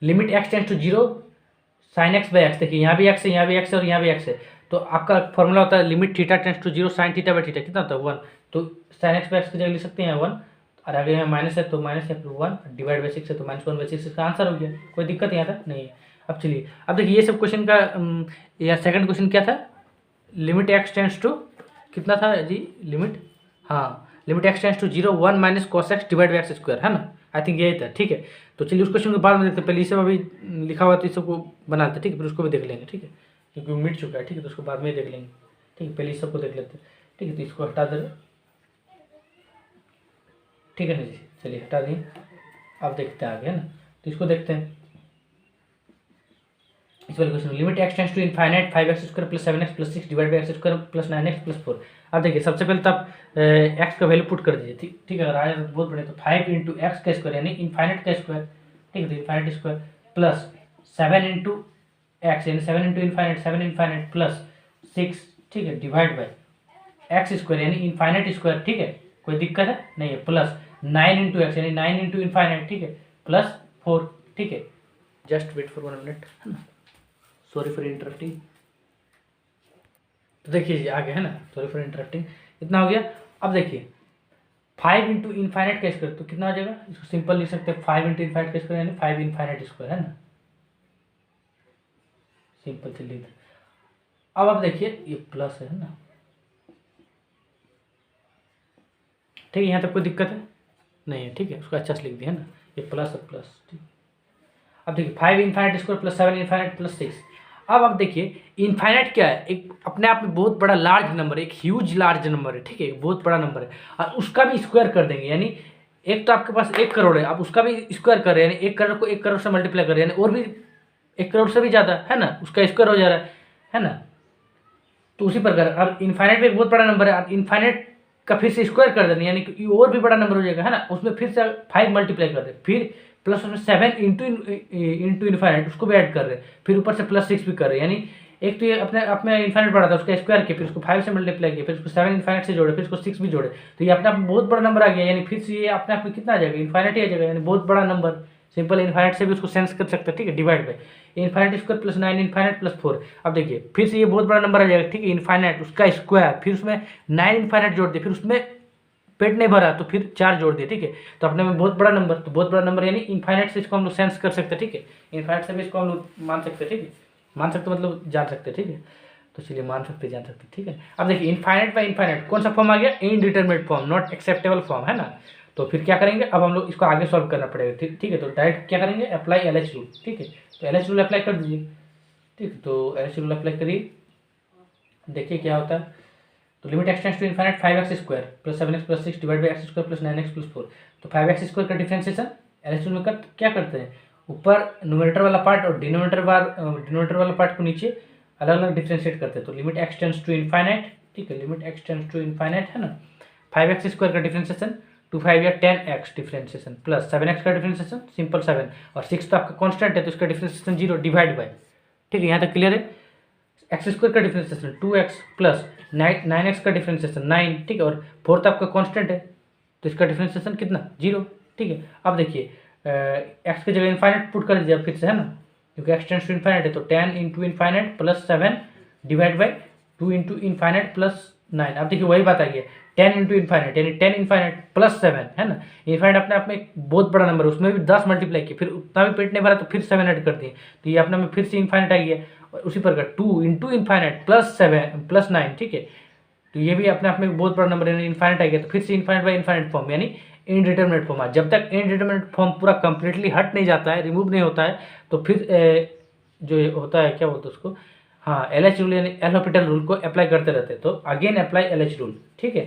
limit x tends to 0 sine x by x, देखिए यहाँ भी x है, यहाँ भी x है और यहाँ भी x है। तो आपका फॉर्मूला होता है limit theta tends to 0 sine theta by theta, कितना होता है 1। तो साइन एक्स बाई एक्स की जगह लिख सकते हैं 1, और आगे यहाँ माइनस है तो माइनस है, 1 डिवाइड बाई 6 है तो -1/6 इसका आंसर हो गया, कोई दिक्कत यहाँ तक नहीं है। अब चलिए अब देखिए ये सब क्वेश्चन का या सेकंड क्वेश्चन क्या था, लिमिट x टेंड्स टू कितना था जी, लिमिट, हाँ, limit x tends to 0 1 minus cos x divide by x square, है ना, आई थिंक यही था, ठीक है। तो चलिए उस क्वेश्चन को बाद में देखते हैं, पहले ये सब अभी लिखा हुआ तो इस सबको बनाते हैं, ठीक है, फिर उसको भी देख लेंगे, ठीक है, क्योंकि मिट चुका है, ठीक है, तो उसको बाद में देख लेंगे, ठीक है, पहले इस सबको देख लेते हैं, ठीक है। तो इसको हटा दे, ठीक है ना जी, चलिए हटा दिए। अब देखते हैं आगे, है ना, तो इसको देखते हैं इस वाले question, limit x tends to infinite 5x² plus 7x plus 6 divide by x² plus 9x plus 4। अब देखिए सबसे पहले तो आप x का वैल्यू पुट कर दीजिए, ठीक है, अगर आया तो बहुत बढ़िया, तो 5 इंटू एक्स का स्क्वायर यानी इनफाइनाइट का स्क्वायर, ठीक है, तो infinite square plus 7 into x यानी 7 इंटू इनफाइनाइट प्लस 6, ठीक है, डिवाइड बाई एक्स स्क्वायर यानी इनफाइनाइट स्क्वायर, ठीक है, कोई दिक्कत है नहीं है, प्लस 9 इंटू एक्स यानी 9 इंटू इनफाइनाइट, ठीक है, प्लस 4, ठीक है। जस्ट वेट फॉर 1 मिनट, है ना, सॉरी फॉर इंटरप्टिंग। तो देखिए आगे, है ना, सॉरी फॉर इंटरप्टिंग, इतना हो गया। अब देखिए 5 इंटू इनफाइनाइट का स्क्वायर, तो कितना हो जाएगा, इसको सिंपल लिख सकते हैं 5 इंटू इनफाइनाइट का स्क्वायर यानी 5 इनफाइनाइट स्क्वायर, है ना, सिंपल से लिख। अब आप देखिए ये प्लस है ना, ठीक है, यहाँ तक कोई दिक्कत है नहीं है, ठीक है, उसको अच्छा से लिख दिया, है ना, ये प्लस है प्लस, ठीक। अब देखिए 5 infinite square plus 7 infinite plus 6। अब आप देखिए इनफाइनाइट क्या है, एक अपने आप में बहुत बड़ा लार्ज नंबर है, एक ह्यूज लार्ज नंबर है, ठीक है, बहुत बड़ा नंबर है, और उसका भी स्क्वायर कर देंगे, यानी एक तो आपके पास 1 करोड़ है, आप उसका भी स्क्वायर कर रहे हैं, यानी 1 करोड़ को 1 करोड़ से मल्टीप्लाई कर रहे हैं, यानी और भी 1 करोड़ से भी ज़्यादा, है ना, उसका स्क्वायर हो जा रहा है ना। तो उसी प्रकार अब इनफाइनाइट भी एक बहुत बड़ा नंबर है, आप इनफाइनाइट का फिर से स्क्वायर कर देंगे, यानी कि और भी बड़ा नंबर हो जाएगा, है ना, उसमें फिर से 5 मल्टीप्लाई कर दे, फिर प्लस उसमें 7 इंटू इनफाइनाइट उसको भी ऐड कर रहे हैं, फिर ऊपर से प्लस 6 भी कर रहे हैं, यानी एक तो ये अपने इनफाइनाइट बढ़ा था उसका स्क्वायर किया, फिर उसको 5 से मल्टीप्लाई किया, फिर उसको 7 इनफाइनाइट से जोड़े, फिर उसको 6 भी जोड़े, तो ये अपने आप में बहुत बड़ा नंबर आ गया, यानी फिर से ये अपने आप में कितना आ जाएगा, इनफाइनाइट ही आ जाएगा, यानी बहुत बड़ा नंबर, सिंपल इनफाइनाइट से भी उसको सेंस कर सकते हैं, ठीक है। Divide by infinite square plus 9 infinite plus 4। अब देखिए फिर से ये बहुत बड़ा नंबर आ जाएगा, ठीक है। इनफाइनाइट उसका स्क्वायर, फिर उसमें 9 इनफाइनाइट जोड़ दिए, फिर उसमें पेट नहीं भरा तो फिर 4 जोड़ दिए, ठीक है। तो अपने में बहुत बड़ा नंबर, तो बहुत बड़ा नंबर यानी इनफाइनाइट से इसको हम लोग सेंस कर सकते हैं, ठीक है। इनफाइनाइट से भी इसको हम लोग मान सकते हैं, ठीक है। मान सकते मतलब जान सकते हैं, ठीक है। तो चलिए मान सकते जान सकते, ठीक है। अब देखिए इनफाइनाइट बाई इनफाइनाइट कौन सा फॉर्म आ गया, indeterminate form, not acceptable form, है ना। तो फिर क्या करेंगे, अब हम लोग इसको आगे सॉल्व करना पड़ेगा, ठीक है। तो डायरेक्ट क्या करेंगे, अप्लाई एलएच रूल, ठीक है। तो एलएच रूल अप्लाई कर दीजिए, ठीक है। तो एलएच रूल अप्लाई करिए, देखिए क्या होता है। तो limit x tends to infinite 5x square plus 7x plus 6 divide by x square plus 9x plus 4। तो 5x स्क्वायर का डिफरेंशिएशन एलएच रूल में क्या करते हैं, ऊपर न्यूमरेटर वाला पार्ट और डिनोमिनेटर वाला पार्ट को नीचे अलग अलग डिफ्रेंशिएट करते हैं। तो limit x tends to infinite, ठीक है। Limit x tends to infinite है ना, 5x स्क्वायर का डिफ्रेंशिएशन 2 5 या 10x डिफ्रेंशिएशन प्लस 7x का डिफ्रेंशिएशन सिंपल 7 और 6 तो आपका कांस्टेंट है तो इसका डिफ्रेंशिएशन 0 डिवाइड बाय, ठीक है। यहाँ तक क्लियर है। एक्स स्क्वायर का डिफ्रेंशिएशन 2x प्लस 9x का डिफ्रेंशिएशन 9, ठीक है। और 4 तो आपका कांस्टेंट है तो इसका डिफ्रेंशिएशन कितना 0, ठीक है। अब देखिए एक्स की जगह इनफाइनाइट पुट कर दीजिए फिर से, है ना, क्योंकि एक्स टेंड्स टू इनफाइनाइट है। तो 10 into infinite plus 7 divide by 2 into infinite plus 9। अब देखिए वही बात आ गई, 10 इंटू इनफाइनाइट यानी 10 इनफाइनाइट प्लस 7, है ना। इनफाइनाइट अपने आप में एक बहुत बड़ा नंबर है, उसमें भी 10 मल्टीप्लाई किए, फिर उतना भी पेट नहीं भरा तो फिर 7 ऐड कर दिए, तो ये अपने में फिर से इनफाइनाइट आ गया। और उसी प्रकार 2 इंटू इनफाइनाइट प्लस 7 प्लस 9, ठीक है। तो ये भी अपने आप में एक बहुत बड़ा नंबर है, इनफाइनाइट आ गया। तो फिर से इनफाइनाइट बाई इनफाइनाइट फॉर्म यानी इनडिटरमिनेट फॉर्म है। जब तक इनडिटरमिनेट फॉर्म पूरा कंप्लीटली हट नहीं जाता है, रिमूव नहीं होता है, तो फिर जो होता है क्या बोलते हैं उसको, हाँ, एलएच रूल यानी एल हॉस्पिटल रूल को अप्लाई करते रहते हैं। तो अगेन अप्लाई एलएच रूल, ठीक है।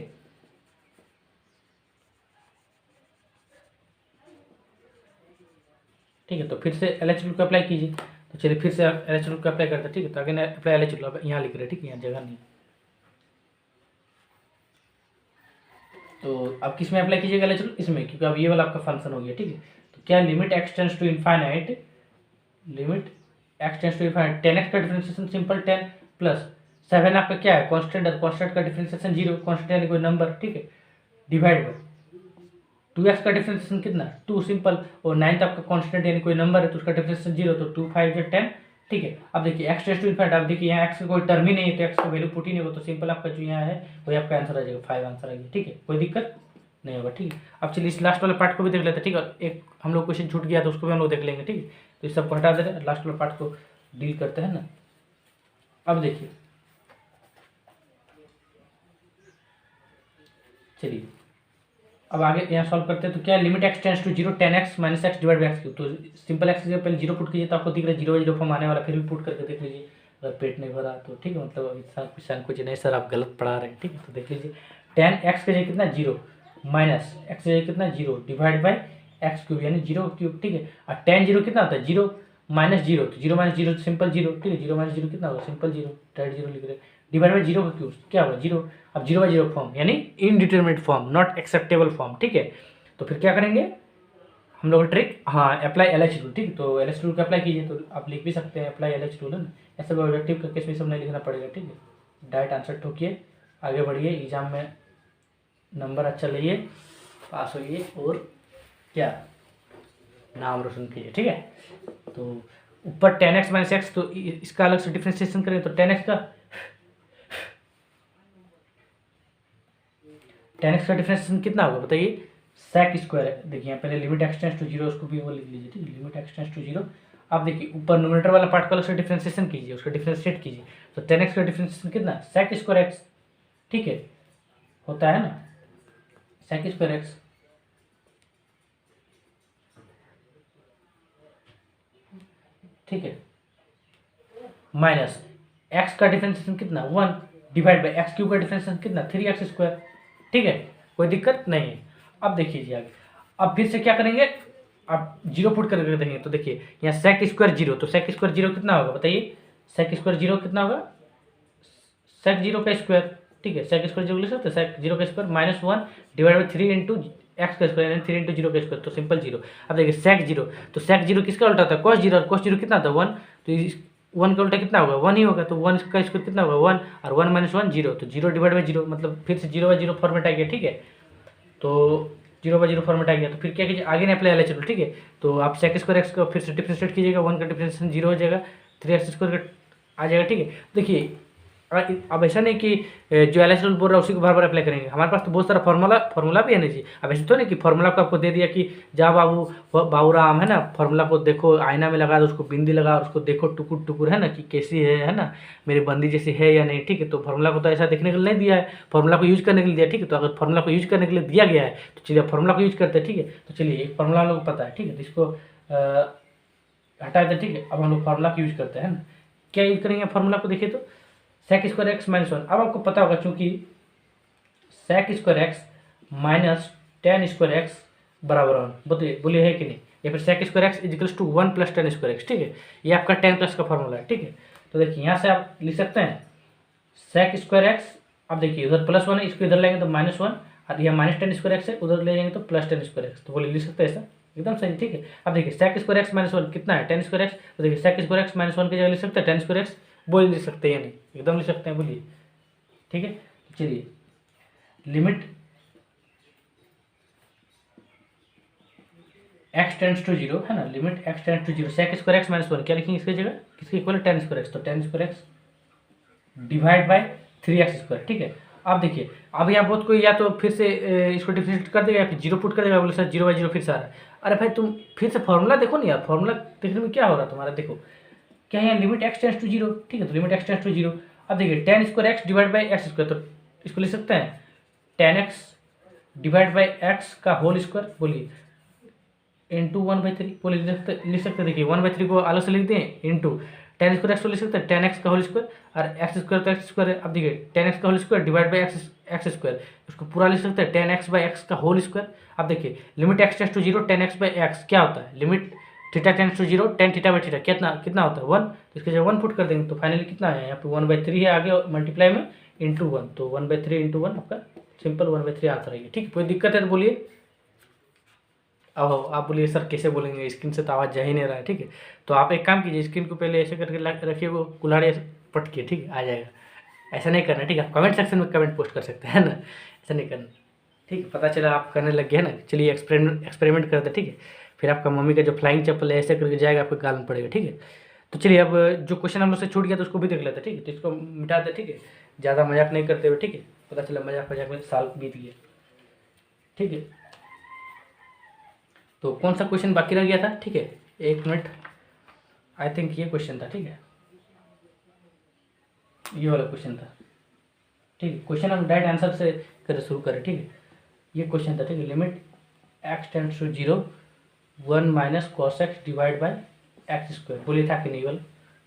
ठीक है, तो फिर से एलएच रूल को अप्लाई कीजिए। तो चलिए फिर से एलएच रूल को अप्लाई करते हैं, ठीक है। तो अगेन अप्लाई एलएच रूल यहाँ लिख रहे हैं, ठीक है, यहाँ जगह नहीं। तो अब किस में अप्लाई कीजिएगा एलएच रूल, इसमें, क्योंकि अब ये वाला आपका फंक्शन हो गया, ठीक है। तो क्या limit x tends to infinite, limit x tends to infinite 10x का डिफरेंशिएशन सिंपल 10 प्लस 7 आपका क्या है कांस्टेंट है, कांस्टेंट का डिफरेंशिएशन 0, कांस्टेंट यानी कोई नंबर, ठीक है, डिवाइड बाय 2x का डिफरेंशिएशन कितना 2 सिंपल, और 9 आपका कांस्टेंट यानी कोई नंबर है तो उसका डिफरेंशिएशन 0, तो 2 5 10, ठीक है। अब देखिए एक्स टेंड्स टू इनफाइनाइट, अब देखिए यहाँ एक्स का कोई टर्म ही नहीं है तो एक्स का वैल्यू पुट ही नहीं होगा, तो सिंपल आपका जो यहाँ है वही आपका आंसर आ जाएगा, 5 आंसर आ गया, ठीक है, कोई दिक्कत नहीं होगा, ठीक है। अब चलिए इस लास्ट वाले पार्ट को भी देख लेते हैं, ठीक है। एक हम लोग क्वेश्चन छूट गया तो उसको भी हम लोग देख लेंगे, ठीक है। तो इस सबको हटा दे रहे हैं, लास्ट वाले पार्ट को डील करते हैं ना। अब देखिए, चलिए अब आगे यहाँ सॉल्व करते हैं। तो क्या limit x tends to 0 10x minus x divide by x cube. तो सिंपल एक्स के पहले 0 पुट कीजिए तो आपको दिख रहा है 0 0 फॉर्म आने वाला, फिर भी पुट करके देख लीजिए, अगर पेट नहीं भरा तो ठीक है, मतलब क्वेश्चन कुछ नहीं सर आप गलत पढ़ा रहे हैं, ठीक है। तो देख लीजिए 10x के जगह कितना 0 माइनस एक्स के जगह कितना 0 डिवाइड बाई एक्स क्यूब यानी 0 क्यूब, ठीक है। और 10 0 कितना होता है 0 माइनस 0, तो 0 माइनस 0 सिंपल 0, ठीक है। 0 माइनस 0 कितना होगा सिंपल 0, डायरेक्ट 0 लिख रहे हैं, डिवाइड बाई 0 का क्यूब क्या होगा 0। अब 0 बाई 0 फॉर्म यानी indeterminate form, not acceptable form, ठीक है। तो फिर क्या करेंगे हम लोग ट्रिक, हाँ, अप्लाई एलएच रूल, ठीक है। तो एलएच रूल का अप्लाई कीजिए, तो आप लिख भी सकते हैं अप्लाई एलएच रूल, है ना। ऐसे ऑब्जेक्टिव का केस में सब नहीं लिखना पड़ेगा, ठीक है। डायरेक्ट आंसर ठोकिए, आगे बढ़िए, एग्जाम में नंबर अच्छा लाइए, पास होइए और क्या नाम रोशन कीजिए, ठीक है। तो ऊपर 10x माइनस एक्स, तो इसका अलग से डिफ्रेंशिएशन करें तो 10x का डिफरेंशिएशन कितना होगा बताइए, सेक स्क्वायर है। देखिए यहाँ पहले लिमिट एक्स टेंड्स टू 0 उसको भी वो लिख लीजिए, ठीक है, लिमिट एक्स टेंड्स टू 0। अब देखिए ऊपर न्यूमरेटर वाला पार्ट का अलग से डिफरेंशिएशन कीजिए, उसका डिफरेंशिएट कीजिए, तो 10x का डिफरेंशिएशन कितना सेक स्क्वायर एक्स, ठीक है, होता है ना, सेक स्क्वायर एक्स, ठीक है, माइनस एक्स का डिफरेंशिएशन कितना 1 डिवाइड बाई एक्स क्यूब का डिफरेंशिएशन कितना 3x स्क्वायर, ठीक है, कोई दिक्कत नहीं है। अब देखिए आगे, अब फिर से क्या करेंगे, आप 0 पुट करके देखेंगे, तो देखिए यहाँ सेक स्क्वायर 0, तो सेक स्क्वायर 0 कितना होगा बताइए, सेक स्क्वायर 0 कितना होगा, सेक 0 का स्क्वायर, ठीक है, सेक स्क्वायर 0 लिख सकते हैं, सेक 0 का square minus 1 divide by 3 into x का स्क्वायर यानी 3 इंटू 0 का स्क्वायर, तो सिंपल 0। अब देखिए सेक 0, तो सेक 0 किसका उल्टा था कॉस 0, और कॉस 0 कितना था 1, तो 1 का उल्टा कितना होगा 1 ही होगा, तो 1 का स्क्वायर कितना होगा 1, और 1 माइनस 1 0, तो 0 डिवाइड बाई 0 मतलब फिर से 0 बाई 0 फॉर्मेट आ गया, ठीक है। तो 0/0 फॉर्मेट आ गया। तो फिर क्या कीजिए, आगे नहीं अप्लाई एल एच रूल, ठीक है। तो आप सेक स्क्वायर एक्स को फिर से डिफ्रेंशिएट कीजिएगा, 1 का डिफ्रेंशिएशन 0 हो जाएगा, 3x² का आ जाएगा, ठीक है। देखिए अब ऐसा नहीं कि जो एल एच रूल बोल रहा है उसी को बार बार अप्लाई करेंगे, हमारे पास तो बहुत सारा फार्मूला भी है ना जी। अब ऐसे तो नहीं कि फार्मूला को आपको दे दिया कि जा बाबूराम है ना, फार्मूला को देखो, आईना में लगा दो, उसको बिंदी लगा, उसको देखो टुकुर टुकुर है ना कि कैसी है ना, मेरी बंदी जैसी है या नहीं, ठीक है। तो फार्मूला को तो ऐसा देखने के लिए नहीं दिया है, फार्मूला को यूज करने के लिए दिया, ठीक है। तो अगर फार्मूला को यूज करने के लिए दिया गया है तो चलिए फार्मूला को यूज करते हैं, ठीक है। तो चलिए एक फार्मूला हम लोग को पता है, ठीक है, तो इसको हटा दें, ठीक है। अब हम लोग फार्मूला को यूज करते हैं ना, क्या यूज करेंगे फार्मूला को, देखिए तो सेक स्क्वायर एक्स माइनस 1। अब आपको पता होगा चूंकि sec square x minus tan square x बराबर 1, बोलिए है कि नहीं, या फिर sec square x equals to 1 + tan square x, ठीक है। ये आपका 10+ का फॉर्मूला है, ठीक है। तो देखिए यहाँ से आप लिख सकते हैं सेक स्क्वायर एक्स, अब देखिए उधर +1 है, इसको इधर लेंगे तो -1, और यहाँ -10 स्क्वायर एक्स है, उधर ले जाएंगे तो +10 स्क्वायर एक्स, तो बोलिए लिख सकते हैं ऐसा, एकदम सही, ठीक है। अब देखिए सेक स्क्वायर एक्स माइनस 1 कितना है, 10 स्क्वायर एक्स, तो देखिए सेक स्क्वायर एक्स माइनस 1 की जगह लिख सकते हैं 10 स्क्वायर एक्स, बोल लिख सकते हैं या नहीं, एकदम लिख सकते हैं, बोलिए, ठीक है। चलिए लिमिट x टेंड्स टू 0 है ना, limit x tends to 0 sec square x minus 1 क्या लिखेंगे इसकी जगह, किसके इक्वल है 10 स्क्वायर एक्स, तो 10 square x divide by 3x², ठीक है। अब देखिए अब यहाँ बहुत कोई या तो फिर से इसको डिफरेंशिएट कर देगा या फिर 0 पुट कर देगा, बोले सर 0/0 फिर से आ रहा है। अरे भाई तुम फिर से फॉर्मूला देखो ना यार, फॉर्मूला देखने में क्या हो रहा है तुम्हारा, देखो क्या है यहाँ लिमिट x टेंड्स टू 0, ठीक है। तो लिमिट x टेंड्स टू 0, अब देखिए 10 square x divide by x², तो इसको लिख सकते हैं 10x डिवाइड बाई x का होल स्क्वायर, बोलिए इंटू 1/3, बोलिए लिख सकते देखिए 1/3 को अलग से लिख दें, इंटू 10 स्क्वायर एक्स को लिख सकते हैं 10x का होल स्क्वायर, और x² तो x² है। अब देखिए 10x का whole square divide by x², उसको पूरा लिख सकते हैं 10x/x का होल स्क्वायर। अब देखिए limit x tends to 0 10x/x क्या होता है, लिमिट थीटा टेंड्स टू 0 10 θ/θ कितना होता है 1, तो इसके जगह 1 पुट कर देंगे, तो फाइनली कितना है यहाँ पे 1/3 है, आगे मल्टीप्लाई में इंटू 1, तो 1/3 इंटू 1 आपका सिंपल 1/3 आता रहेगा, ठीक है। कोई दिक्कत है तो बोलिए। अब आप बोलिए सर कैसे बोलेंगे, स्क्रीन से तो आवाज़ जा ही नहीं रहा है, ठीक है। तो आप एक काम कीजिए, स्क्रीन को पहले ऐसे करके रखिए, वो कुल्हाड़ी पटकिए, ठीक है, आ जाएगा। ऐसा नहीं करना, ठीक है। आप कमेंट सेक्शन में कमेंट पोस्ट कर सकते हैं ना, ऐसा नहीं करना, ठीक है। पता चला आप करने लग गए हैं ना, चलिए एक्सपेरिमेंट करते हैं, ठीक है। फिर आपका मम्मी का जो फ्लाइंग चप्पल है ऐसे करके जाएगा, आपको गाल में पड़ेगा, ठीक है। तो चलिए अब जो क्वेश्चन हम लोग से छूट गया तो उसको भी देख लेते हैं, ठीक है। तो इसको मिटा दे, ठीक है, ज़्यादा मजाक नहीं करते हुए, ठीक है। पता चला मजाक में साल बीत गया, ठीक है। तो कौन सा क्वेश्चन बाकी रह गया था, ठीक है, एक मिनट, आई थिंक ये क्वेश्चन था, ठीक है, ये वाला क्वेश्चन था, ठीक है। क्वेश्चन हम डायरेक्ट आंसर से कर शुरू करें, ठीक है। ये क्वेश्चन था, ठीक है, limit x tends to 0 1 - cos x divide by x², बोलिए था कि नहीं वाला,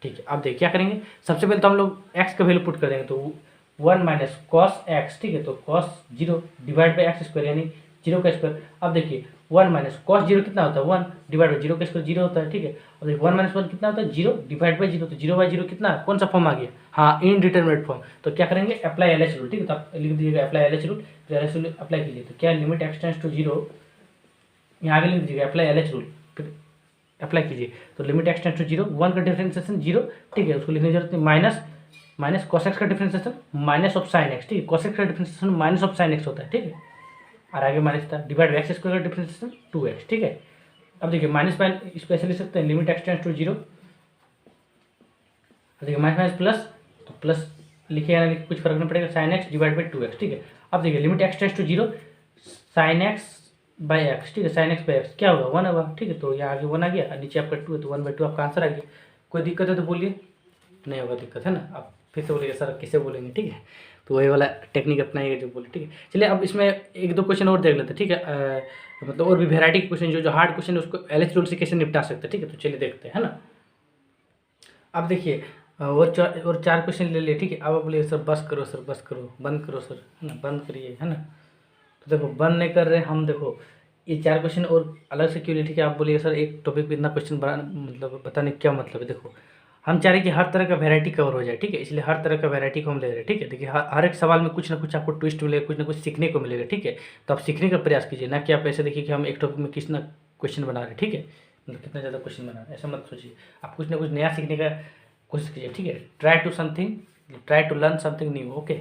ठीक है। अब देखिए क्या करेंगे, सबसे पहले तो हम लोग x का वैल्यू पुट कर देंगे, तो 1 - cos x, ठीक है, तो cos 0 डिवाइड बाई x², यानी 0 का स्क्वायर। अब देखिए 1 - cos 0 कितना होता है 1 डिवाइड बाई 0 का स्क्वायर 0 होता है, ठीक है। और देखिए 1 - 1 कितना होता है 0 डिवाइड बाई 0, तो 0/0 कितना, कौन सा फॉर्म आ गया, हाँ इनडिटरमिनेट फॉर्म। तो क्या करेंगे, अप्लाई एल एच रूल, ठीक है। तो आप लिख दीजिएगा अप्लाई एल एच रूल, फिर एल एच रूल अप्लाई कीजिए, तो क्या लिमिट x टेंड्स टू 0, यहाँ आगे लिख दीजिएगा अप्लाई एल एच रूल, फिर अप्लाई कीजिए, तो लिमिट x टेंड्स टू 0 1 का डिफरेंशिएशन 0, ठीक है, उसको लिखने की जरूरत नहीं, माइनस cos x का differentiation minus of sine x, ठीक है, cos x का differentiation minus of sine x होता है, ठीक है, और आगे माइनस था डिवाइड बाई x² का डिफरेंशिएशन 2x, ठीक है। अब देखिए माइनस स्पेशल लिख सकते हैं लिमिट x टेंड्स टू 0, देखिए माइनस प्लस, तो प्लस लिखे या ना कुछ फर्क नहीं पड़ेगा, sign x divide by 2x, ठीक है। अब देखिए limit x tends to 0 sine x by x, ठीक है, साइन x बाई एक्स क्या होगा 1 होगा, ठीक है। तो यहाँ आगे 1 आ गया और नीचे आपका 2 है, तो 1/2 आपका आंसर आ गया। कोई दिक्कत है तो बोलिए, नहीं होगा दिक्कत है ना, आप फिर से बोलिएगा सर कैसे बोलेंगे, ठीक है। तो वही वाला टेक्निक अपनाइएगा जो बोले, ठीक है। चलिए अब इसमें एक दो क्वेश्चन और देख लेते हैं, ठीक है, मतलब और भी वेराइटी के क्वेश्चन जो हार्ड क्वेश्चन है उसको एल एच रूल से कैसे निपटा सकते हैं, ठीक है। तो चलिए देखते हैं, है ना। अब देखिए और चार क्वेश्चन ले लिए, ठीक है। अब बोलिए सर बस करो सर, बस करो, बंद करो सर, है ना, बंद करिए, है ना। तो देखो बंद नहीं कर रहे हम, देखो ये 4 क्वेश्चन और अलग से क्यों लिए, ठीक है। आप बोलिए सर एक टॉपिक पे इतना क्वेश्चन बना, मतलब बताने क्या मतलब है, देखो हम चाह रहे हैं कि हर तरह का वैरायटी कवर हो जाए, ठीक है, इसलिए हर तरह का वैरायटी को हम ले रहे हैं, ठीक है। देखिए हर एक सवाल में कुछ ना कुछ आपको ट्विस्ट मिलेगा, कुछ ना कुछ सीखने को मिलेगा, ठीक है। तो आप सीखने का प्रयास कीजिए, ना कि आप ऐसे देखिए कि हम एक टॉपिक में कितना क्वेश्चन बना रहे हैं, ठीक है, मतलब कितना ज़्यादा क्वेश्चन बना रहे हैं, ऐसा मत सोचिए। आप कुछ ना कुछ नया सीखने का कोशिश कीजिए, ठीक है। Try to learn something new, okay.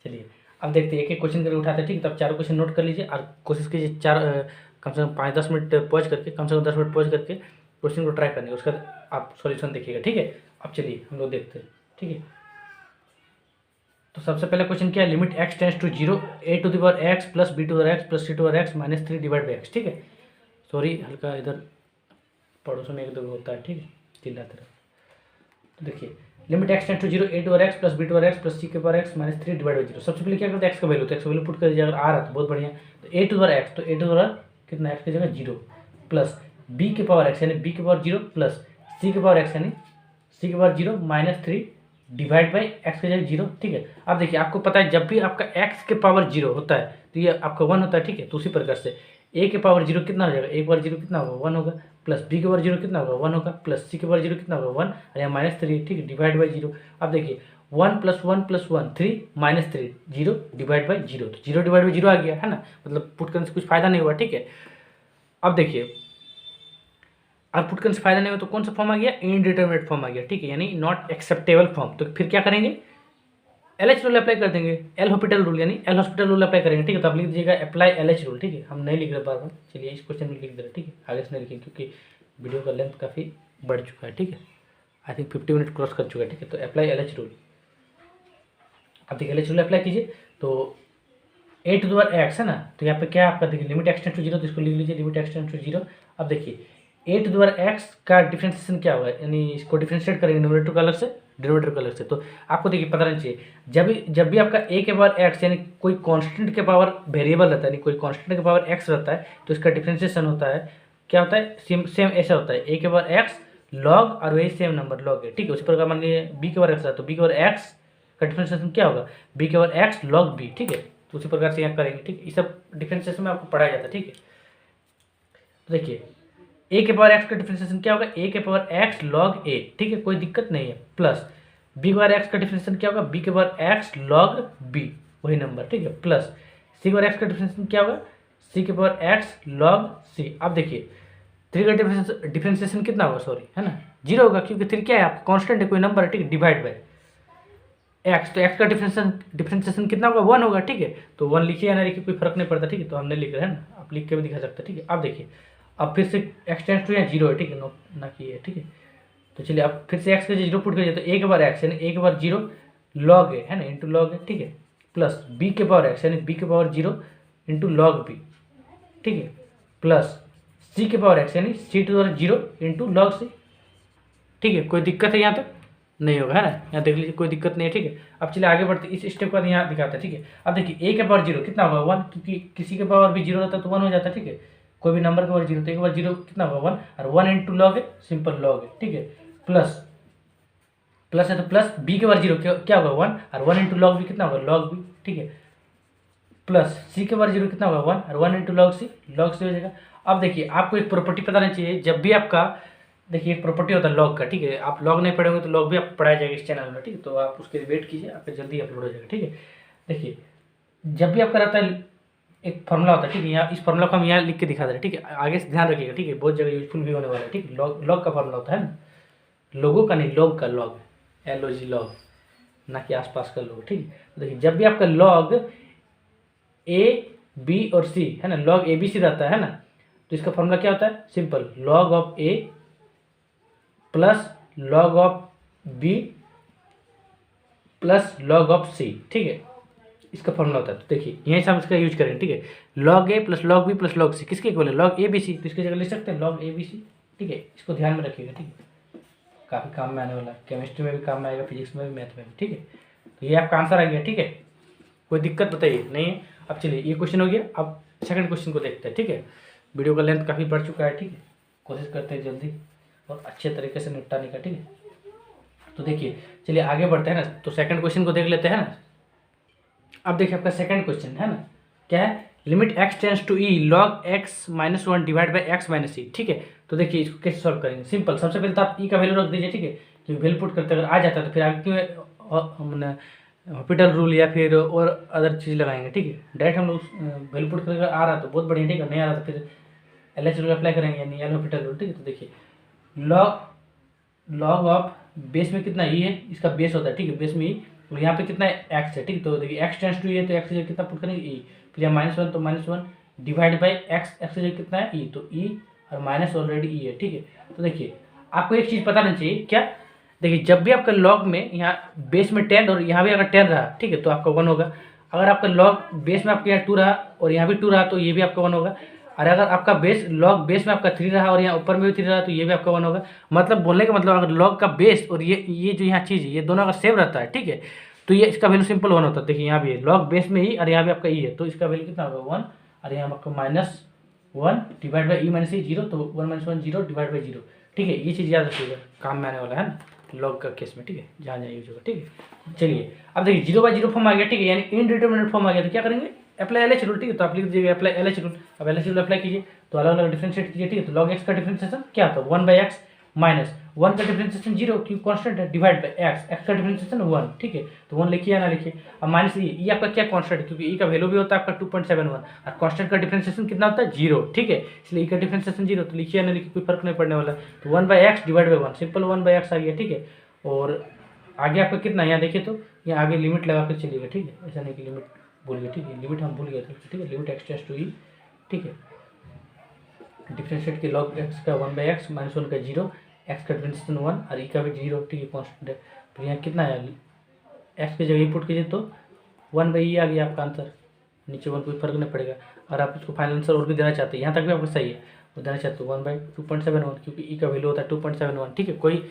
चलिए अब देखते हैं एक एक क्वेश्चन करके उठाते हैं, ठीक है। तो आप चारों क्वेश्चन नोट कर लीजिए और कोशिश कीजिए कम से कम 5-10 मिनट पॉज करके, कम से कम 10 मिनट पॉज करके क्वेश्चन को ट्राई करने, उसका आप सॉल्यूशन देखिएगा, ठीक है। अब चलिए हम लोग देखते हैं, ठीक है। तो सबसे पहला क्वेश्चन क्या है, limit x tends to 0 a⁴x plus b⁴x plus c⁴x minus 3 divide by x, ठीक है। सॉरी हल्का इधर पड़ोसों में एक दो होता है, ठीक है, चिल्लाते रहो। तो देखिए limit x tends to 0 a⁴x plus b⁴x plus c⁴x minus 3 divide by 0। सबसे पहले क्या करते हैं, x का वैल्यू, तो x का वैल्यू पुट कर दीजिए, अगर आ रहा तो बहुत बढ़िया। तो a⁴x, तो a⁴ कितना, x की जगह 0 प्लस b⁴x यानी b⁴0 प्लस c⁴x यानी c⁴0 minus 3 divide by x की जगह 0, ठीक है। अब देखिए आपको पता है जब भी आपका x के पावर 0 होता है तो ये आपका 1 होता है, ठीक है। तो उसी प्रकार से a के पावर 0 कितना हो जाएगा, a के पावर 0 कितना होगा 1 होगा, प्लस b के पावर 0 कितना होगा 1 होगा, प्लस c के पावर 0 कितना होगा 1 और यहाँ माइनस 3, ठीक है, डिवाइड बाई 0। अब देखिए 1 plus 1 plus 1 3 minus 3 0 divide by 0, तो 0 डिवाइड बाई 0 आ गया है ना, मतलब पुट करने से कुछ फायदा नहीं हुआ, ठीक है। अब देखिए और पुट करने से फायदा नहीं हो तो कौन सा फॉर्म आ गया, इनडिटरमिनेट फॉर्म आ गया, ठीक है, यानी नॉट एक्सेप्टेबल फॉर्म। तो फिर क्या करेंगे, LH रूल अप्लाई कर देंगे, एल हॉस्पिटल रूल यानी एल हॉस्पिटल रूल अप्लाई करेंगे, ठीक है। तो आप लिख दीजिएगा अप्लाई LH रूल, ठीक है। हम नहीं लिख रहे बार बार, चलिए इस क्वेश्चन में लिख दे रहे, ठीक है, आगे से नहीं लिखेंगे क्योंकि वीडियो का लेंथ काफ़ी बढ़ चुका है, ठीक है, आई थिंक 50 मिनट क्रॉस कर चुका है, ठीक है। तो अप्लाई LH रूल, अब देखिए LH रूल अप्लाई कीजिए। तो a⁴x है ना, तो यहाँ पे क्या आपका देखिए लिमिट x टेंस टू 0, तो इसको लिख लीजिए लिमिट x टेंस टू 0। अब देखिए a⁴x का डिफ्रेंशिएशन क्या होगा, यानी इसको डिफ्रेंशिएट करेंगे न्यूमरेटर का अलग से डिनोमिनेटर का अलग से। तो आपको देखिए पता रहना चाहिए जब भी आपका a के पावर x यानी कोई कांस्टेंट के पावर वेरिएबल रहता है, यानी कोई कांस्टेंट के पावर x रहता है तो इसका डिफ्रेंशिएशन होता है, क्या होता है, सेम ऐसा होता है, a के पावर x लॉग और वही सेम नंबर लॉग है, ठीक है। उसी प्रकार मान लीजिए b के पावर x है तो b के पावर x का डिफ्रेंशिएशन क्या होगा, b के पावर x लॉग b, ठीक है। तो उसी प्रकार से यहाँ करेंगे, ठीक है। ये सब डिफ्रेंशिएशन में आपको पढ़ाया जाता है, ठीक है। तो देखिए a के पावर x का डिफरेंशिएशन क्या होगा, a के पावर x log a, ठीक है, कोई दिक्कत नहीं है, प्लस b के पावर x का डिफरेंशिएशन क्या होगा, b के पावर x log b, वही नंबर, ठीक है, प्लस c के पावर x का डिफरेंशिएशन क्या होगा, c के पावर x log c। अब देखिए 3 का डिफरेंशिएशन कितना होगा, सॉरी है ना 0 होगा, क्योंकि 3 क्या है आपका कॉन्स्टेंट है, कोई नंबर है, ठीक है, डिवाइड बाई एक्स, तो एक्स का डिफरेंशिएशन कितना होगा 1 होगा, ठीक है। तो 1 लिखिए या ना लिखिए कोई फर्क नहीं पड़ता, ठीक है। तो हमने लिख रहे हैं ना, आप लिख के भी दिखा सकते हैं, ठीक है। अब देखिए अब फिर से एक्स टेंस टू या 0 है, ठीक है, नो ना की है, ठीक है। तो चलिए अब फिर से एक्स का 0 पुट करिए, तो a के बार एक्स यानी a के बार 0 लॉग है ना, इंटू लॉग है, ठीक है, प्लस b के पावर एक्स यानी b के पावर 0 इंटू लॉग b, ठीक है, प्लस c के पावर एक्स यानी c to power 0 into log c, ठीक है। कोई दिक्कत है यहाँ तक नहीं होगा, है ना, यहाँ देख लीजिए कोई दिक्कत नहीं है, ठीक है। अब चलिए आगे बढ़ते इस स्टेप के बाद यहाँ दिखाते हैं, ठीक है। अब देखिए a के पावर 0 कितना होगा 1, क्योंकि किसी के पावर भी 0 रहता है तो 1 हो जाता है, ठीक है। कोई भी नंबर के पावर 0 तो a के पावर 0 कितना होगा 1, और 1 इंटू लॉग है, सिंपल लॉग है, ठीक है, प्लस है तो प्लस b के पावर 0 क्या होगा 1, और 1 इंटू लॉग भी कितना होगा लॉग b, ठीक है, प्लस c के पावर 0 कितना होगा 1 और 1 इंटू लॉग c हो जाएगा। अब देखिए आपको एक प्रॉपर्टी पता नहीं चाहिए, जब भी आपका देखिए एक प्रॉपर्टी होता है लॉग का, ठीक है, आप लॉग नहीं पढ़ेंगे तो लॉग भी आपको पढ़ाया जाएगा इस चैनल में, ठीक है। तो आप उसके वेट कीजिए, आपका जल्दी अपलोड हो जाएगा, ठीक है। देखिए जब भी आपका रहता है एक फॉर्मूला होता है, ठीक है, यहाँ इस फॉर्मूला को हम यहाँ लिख के दिखा दे रहे हैं, ठीक है, आगे से ध्यान रखिएगा, ठीक है, बहुत जगह यूजफुल भी होने वाला है, ठीक है। लॉग का फॉर्मूला होता है ना, लोगों का नहीं, लॉग का, लॉग LOG लॉग, ना कि आसपास का लॉग, ठीक है। देखिए जब भी आपका लॉग A B और C है ना, लॉग ABC रहता है ना, तो इसका फॉर्मूला क्या होता है, simple log of A plus log of B plus log of C, ठीक है, इसका फॉर्मूला होता है। तो देखिए यहीं से हम इसका यूज करेंगे, ठीक है, log A plus log B plus log C किसके इक्वल है, लॉग ABC, तो इसकी जगह लिख सकते हैं लॉग ABC, ठीक है। इसको ध्यान में रखिएगा, ठीक है, काफ़ी काम में आने वाला है, केमिस्ट्री में भी काम में आएगा, फिजिक्स में भी, मैथ में भी, ठीक है। तो ये आपका आंसर आ गया, ठीक है, कोई दिक्कत बताइए नहीं है। अब चलिए ये क्वेश्चन हो गया, अब सेकंड क्वेश्चन को देखते हैं, ठीक है। वीडियो का लेंथ काफ़ी बढ़ चुका है, ठीक है, कोशिश करते हैं जल्दी और अच्छे तरीके से निपटाने का, ठीक है। तो देखिए चलिए आगे बढ़ते हैं ना, तो सेकंड क्वेश्चन को देख लेते हैं ना। अब देखिए आपका सेकंड क्वेश्चन है ना, क्या है, limit x tends to e log x minus 1 divide by x minus e, ठीक है। तो देखिए इसको कैसे सॉल्व करेंगे, सिंपल, सबसे पहले तो आप e का वैल्यू रख दीजिए, ठीक है, क्योंकि वैल्यू पुट करते अगर आ जाता है तो फिर आगे क्यों हॉस्पिटल रूल या फिर और अदर चीज़ लगाएंगे, ठीक है। डायरेक्ट हम लोग वैल्यू पुट करके आ रहा तो बहुत बढ़िया, ठीक है, नहीं आ रहा तो फिर LH रूल अप्लाई करेंगे, यानी एल हॉस्पिटल रूल, ठीक है। तो देखिए लॉग ऑफ बेस में कितना e है, इसका बेस होता है, ठीक है, बेस में e तो यहाँ पे कितना एक्स है, ठीक। तो देखिए एक्स टेंस टू ये, तो एक्स की जगह कितना पुट करेंगे ई, फिर यहाँ -1 तो -1 डिवाइड बाई एक्स, एक्स की जगह कितना है ई, तो ई और माइनस ऑलरेडी ई है, ठीक है। तो देखिए आपको एक चीज़ पता नहीं चाहिए क्या, देखिए जब भी आपका लॉग में यहाँ बेस में 10 और यहाँ भी अगर 10 रहा, ठीक है, तो आपका 1 होगा। अगर आपका लॉग बेस में आपके यहाँ 2 रहा और यहाँ भी 2 रहा, तो ये भी आपका 1 होगा। और अगर आपका बेस लॉग बेस में आपका 3 रहा और यहाँ ऊपर में भी 3 रहा, तो ये भी आपका 1 होगा। मतलब बोलने का मतलब अगर लॉग का बेस और ये जो यहाँ चीज़ है, ये दोनों अगर सेम रहता है, ठीक है, तो ये इसका वैल्यू सिंपल 1 होता है। देखिए यहाँ भी लॉग बेस में ही और यहाँ भी आपका ई है, तो इसका वैल्यू कितना होगा 1, और यहाँ आपका -1 डिवाइड बाई ई माइनस ई 0, तो 1 - 1 0 डिवाइड बाई 0, ठीक है। ये चीज़ याद रखिएगा, काम में आने वाला है ना लॉग का केस में, ठीक है, जहाँ जहाँ यूज होगा, ठीक है। चलिए अब देखिए 0/0 फॉर्म आ गया, ठीक है, यानी इनडिटरमिनेट फॉर्म आ गया, तो क्या करेंगे अप्लाई एलएच रूल, ठीक है। तो आप लिख दीजिएगा अप्लाई एलएच रूल। अब एलएच रूल अप्लाई कीजिए, तो अलग अलग डिफरेंशिएट कीजिए, ठीक है। तो लॉग एक्स का डिफरेंशिएशन क्या होता है 1/x माइनस 1 का डिफरेंशिएशन 0 क्योंकि कांस्टेंट है, डिवाइड बाय एक्स, एक्स का डिफरेंशिएशन 1, ठीक है। तो 1 लिखिए या ना लिखिए। अब माइनस ई आपका क्या कांस्टेंट है, क्योंकि ई का वैल्यू भी होता है आपका 2.71 और कांस्टेंट का डिफरेंशिएशन कितना होता है 0, ठीक है, इसलिए ई का डिफरेंशिएशन 0, तो लिखिए या ना लिखिए, कोई फर्क नहीं पड़ने वाला। तो 1/x divide by 1, simple 1/x आ गया, ठीक है। और आगे आपका कितना, यहाँ देखिए तो यहाँ आगे लिमिट लगा कर चलिएगा, ठीक है, ऐसा नहीं कि लिमिट भूल गए, ठीक है, लिमिट हम भूल गए थे, ठीक है, लिमिट एक्स टेंड्स टू ई, ठीक है। डिफरेंशिएट के लॉग एक्स का 1/x माइनस 1 का 0, एक्स का डिफरेंशिएशन 1 और ई का भी 0, ठीक है, कॉन्स्टेंट है। फिर यहाँ कितना है एक्स की जगह पुट कीजिए तो 1/e आ गया आपका आंसर, नीचे 1 कोई फर्क नहीं पड़ेगा। और आप इसको फाइनल आंसर और भी देना चाहते हैं, यहाँ तक भी आपको सही है, वो देना चाहते हो 1/2.71, क्योंकि ई का वैल्यू होता है 2.71, ठीक है, कोई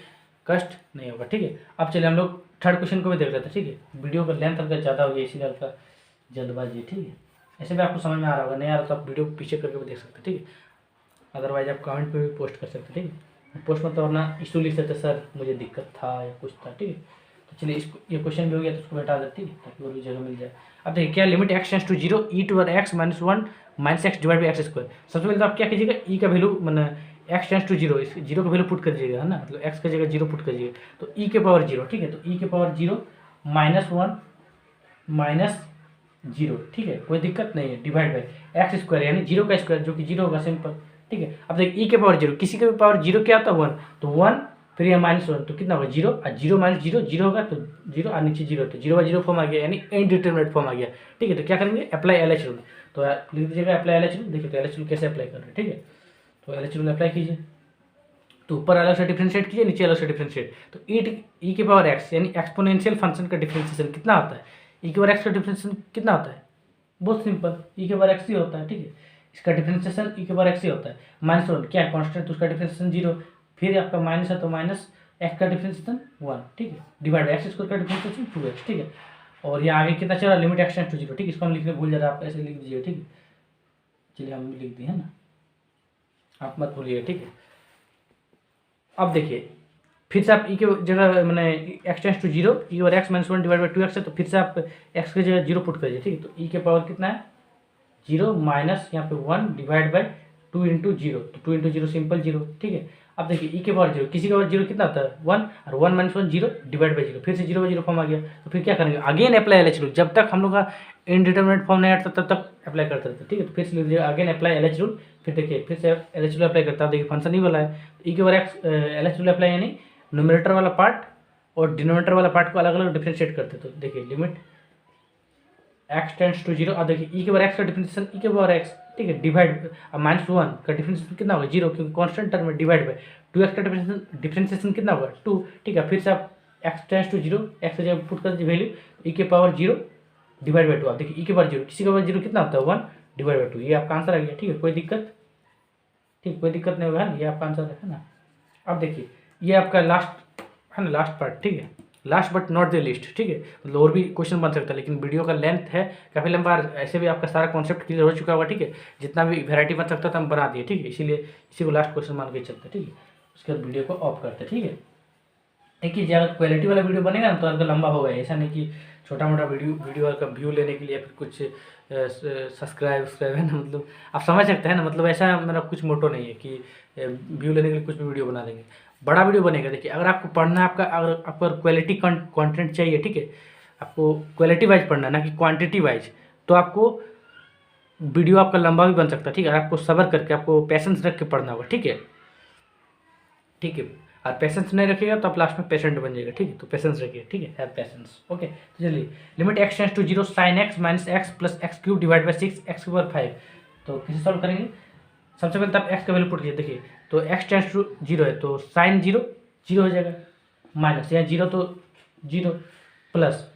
कष्ट नहीं होगा, ठीक है। अब चलिए हम लोग थर्ड क्वेश्चन को भी देख लेते हैं, ठीक है। वीडियो का लेंथ अगर ज़्यादा हो गया इसीलिए आपका जल्दबाजी, ठीक है। ऐसे भी आपको समझ में आ रहा होगा, नहीं आ रहा तो आप वीडियो पीछे करके भी देख सकते हैं, ठीक है। अदरवाइज आप कमेंट पे भी पोस्ट कर सकते हैं, ठीक है। पोस्ट मतलब वरना इशू लिख सकते सर मुझे दिक्कत था या कुछ था, ठीक है। तो चलिए इसको ये क्वेश्चन भी हो गया तो उसको बैठा देते हैं ताकि और भी जगह मिल जाए। अब देखिए क्या limit x tends to 0 e to x minus 1 minus x divide by x square. सबसे पहले तो आप क्या कीजिएगा ई का वैल्यू मैंने एक्स टेंड्स टू 0, इस 0 का वैल्यू पुट कर दीजिएगा, है ना, मतलब एक्स की जगह 0 पुट कर दीजिएगा, तो ई के पावर 0, ठीक है। तो ई के पावर 0 -1 माइनस 0, ठीक है, कोई दिक्कत नहीं है, डिवाइड बाई एक्स स्क्वायर यानी 0 का स्क्वायर जो कि 0 होगा, सिंपल, ठीक है। अब देखिए ई के पावर 0, किसी के भी पावर 0 क्या होता है 1, तो 1 फिर यह -1 तो कितना होगा 0 और 0 - 0 0 होगा, तो 0 और नीचे 0, तो 0/0 फॉर्म आ गया यानी इनडिटरमिनेट फॉर्म आ गया, ठीक है। तो क्या करेंगे अप्लाई एलएच रूल, तो लिख दीजिएगा अप्लाई एलएच रूल। देखिए तो एलएच रूल कैसे अप्लाई कर रहे हैं, ठीक है। तो एलएच रूल अप्लाई कीजिए, तो ऊपर अलग से डिफरेंशिएट कीजिए, नीचे अलग से डिफरेंशिएट, तो ई के पावर एक्स यानी एक्सपोनेंशियल फंक्शन का डिफरेंशिएशन कितना होता है, ई के पावर एक्स का डिफरेंशिएशन कितना होता है, बहुत सिंपल, ई के पावर एक्स ही होता है, ठीक है। इसका डिफरेंशिएशन ई के पावर एक्स ही होता है। -1 क्या है कांस्टेंट, तो उसका डिफरेंशिएशन 0, फिर आपका माइनस है तो माइनस एक्स का डिफरेंशिएशन 1, ठीक है, डिवाइड बाई एक्स स्क्वायर का डिफरेंशिएशन 2x, ठीक है। और यहाँ आगे कितना चला लिमिट एक्स टेंड्स टू 0, ठीक है, इसको हम लिखने भूल जा रहे हैं, आप ऐसे लिख दीजिए, ठीक है। चलिए हम लिख दिए है ना, आप मत भूलिए, ठीक है। अब देखिए फिर से आप ई के जगह मैंने एक्स टेंड्स टू 0 ई और x minus 1 divide by 2x है, तो फिर से आप एक्स की जगह 0 पुट करिए, ठीक है। तो ई के पावर कितना है 0 माइनस यहाँ पे 1 डिवाइड बाई 2 इंटू 0, तो 2 इंटू 0 सिंपल 0, ठीक है। अब देखिए ई के पावर 0, किसी के पावर 0 कितना होता है 1 और 1 - 1 0 डिवाइड बाई 0, फिर से 0/0 फॉर्म आ गया। तो फिर क्या करेंगे अगेन अप्लाई एलएच रूल, जब तक हम लोग का इनडिटरमिनेट फॉर्म नहीं आता तब तक अप्लाई करते रहते, ठीक है। तो फिर से लिख दीजिए अगेन अप्लाई एलएच रूल, फिर देखिए फिर से एलएच रूल अप्लाई करता है, देखिए फंक्शन ही वाला है, ई के power x LH rule apply यानी न्यूमरेटर वाला पार्ट और डिनोमिनेटर वाला पार्ट को अलग अलग डिफरेंशिएट करते, तो देखिए लिमिट एक्स टेंड्स टू 0, और देखिए ई के पावर एक्स का डिफरेंशिएशन ई के पावर एक्स, ठीक है, डिवाइड -1 का डिफरेंशिएशन कितना होगा 0 क्योंकि कांस्टेंट टर्म में, डिवाइड बाय 2x का डिफरेंशिएशन कितना होगा 2, ठीक है। फिर से आप एक्स टेंड्स टू 0 एक्स की जगह पुट कर दीजिए वैल्यू, ई के पावर 0 डिवाइड बाई 2, आप देखिए ई के पावर 0 किसी का पावर 0 कितना होता है 1 डिवाइड बाई 2, ये आपका आंसर आ गया, ठीक है, कोई दिक्कत, ठीक, कोई दिक्कत नहीं होगा, ये आपका आंसर है ना। अब देखिए ये आपका लास्ट है ना, लास्ट पार्ट, ठीक है, last but not the list, ठीक है, मतलब और भी क्वेश्चन बन सकता है लेकिन वीडियो का लेंथ है काफ़ी लंबा, ऐसे भी आपका सारा कॉन्सेप्ट क्लियर हो चुका होगा, ठीक है, जितना भी वैरायटी बन सकता था हम बना दिए, ठीक है, इसीलिए इसी को लास्ट क्वेश्चन मान के चलते, ठीक है। उसके बाद वीडियो को ऑफ करते, ठीक है। देखिए अगर क्वालिटी वाला वीडियो बनेगा ना तो आपका लंबा होगा, ऐसा नहीं कि छोटा मोटा वीडियो का व्यू लेने के लिए फिर कुछ सब्सक्राइब है ना, मतलब आप समझ सकते हैं ना, मतलब ऐसा मेरा कुछ मोटो नहीं है कि व्यू लेने के लिए कुछ भी वीडियो बना देंगे, बड़ा वीडियो बनेगा। देखिए अगर आपको पढ़ना है, अगर आपको क्वालिटी कंटेंट चाहिए, ठीक है, आपको क्वालिटी वाइज पढ़ना है ना कि क्वांटिटी वाइज, तो आपको वीडियो आपका लंबा भी बन सकता है, ठीक है, आपको सब्र करके आपको पैसेंस रख के पढ़ना होगा, ठीक है, ठीक है। और पेशेंस नहीं रखिएगा तो आप लास्ट में पेशेंट बन जाएगा, ठीक है। तो पेशेंस रखिए, ठीक है, हैव पेशेंस। ओके, तो चलिए limit x tends to 0 sine x minus x plus x cube divide by 6 x के पावर 5। तो कैसे सॉल्व करेंगे? सबसे पहले तो आप एक्स का वैल्यू पुट कीजिए। देखिए तो एक्स टेंस टू 0 है तो साइन 0 0 हो जाएगा, माइनस यहाँ 0 तो 0 plus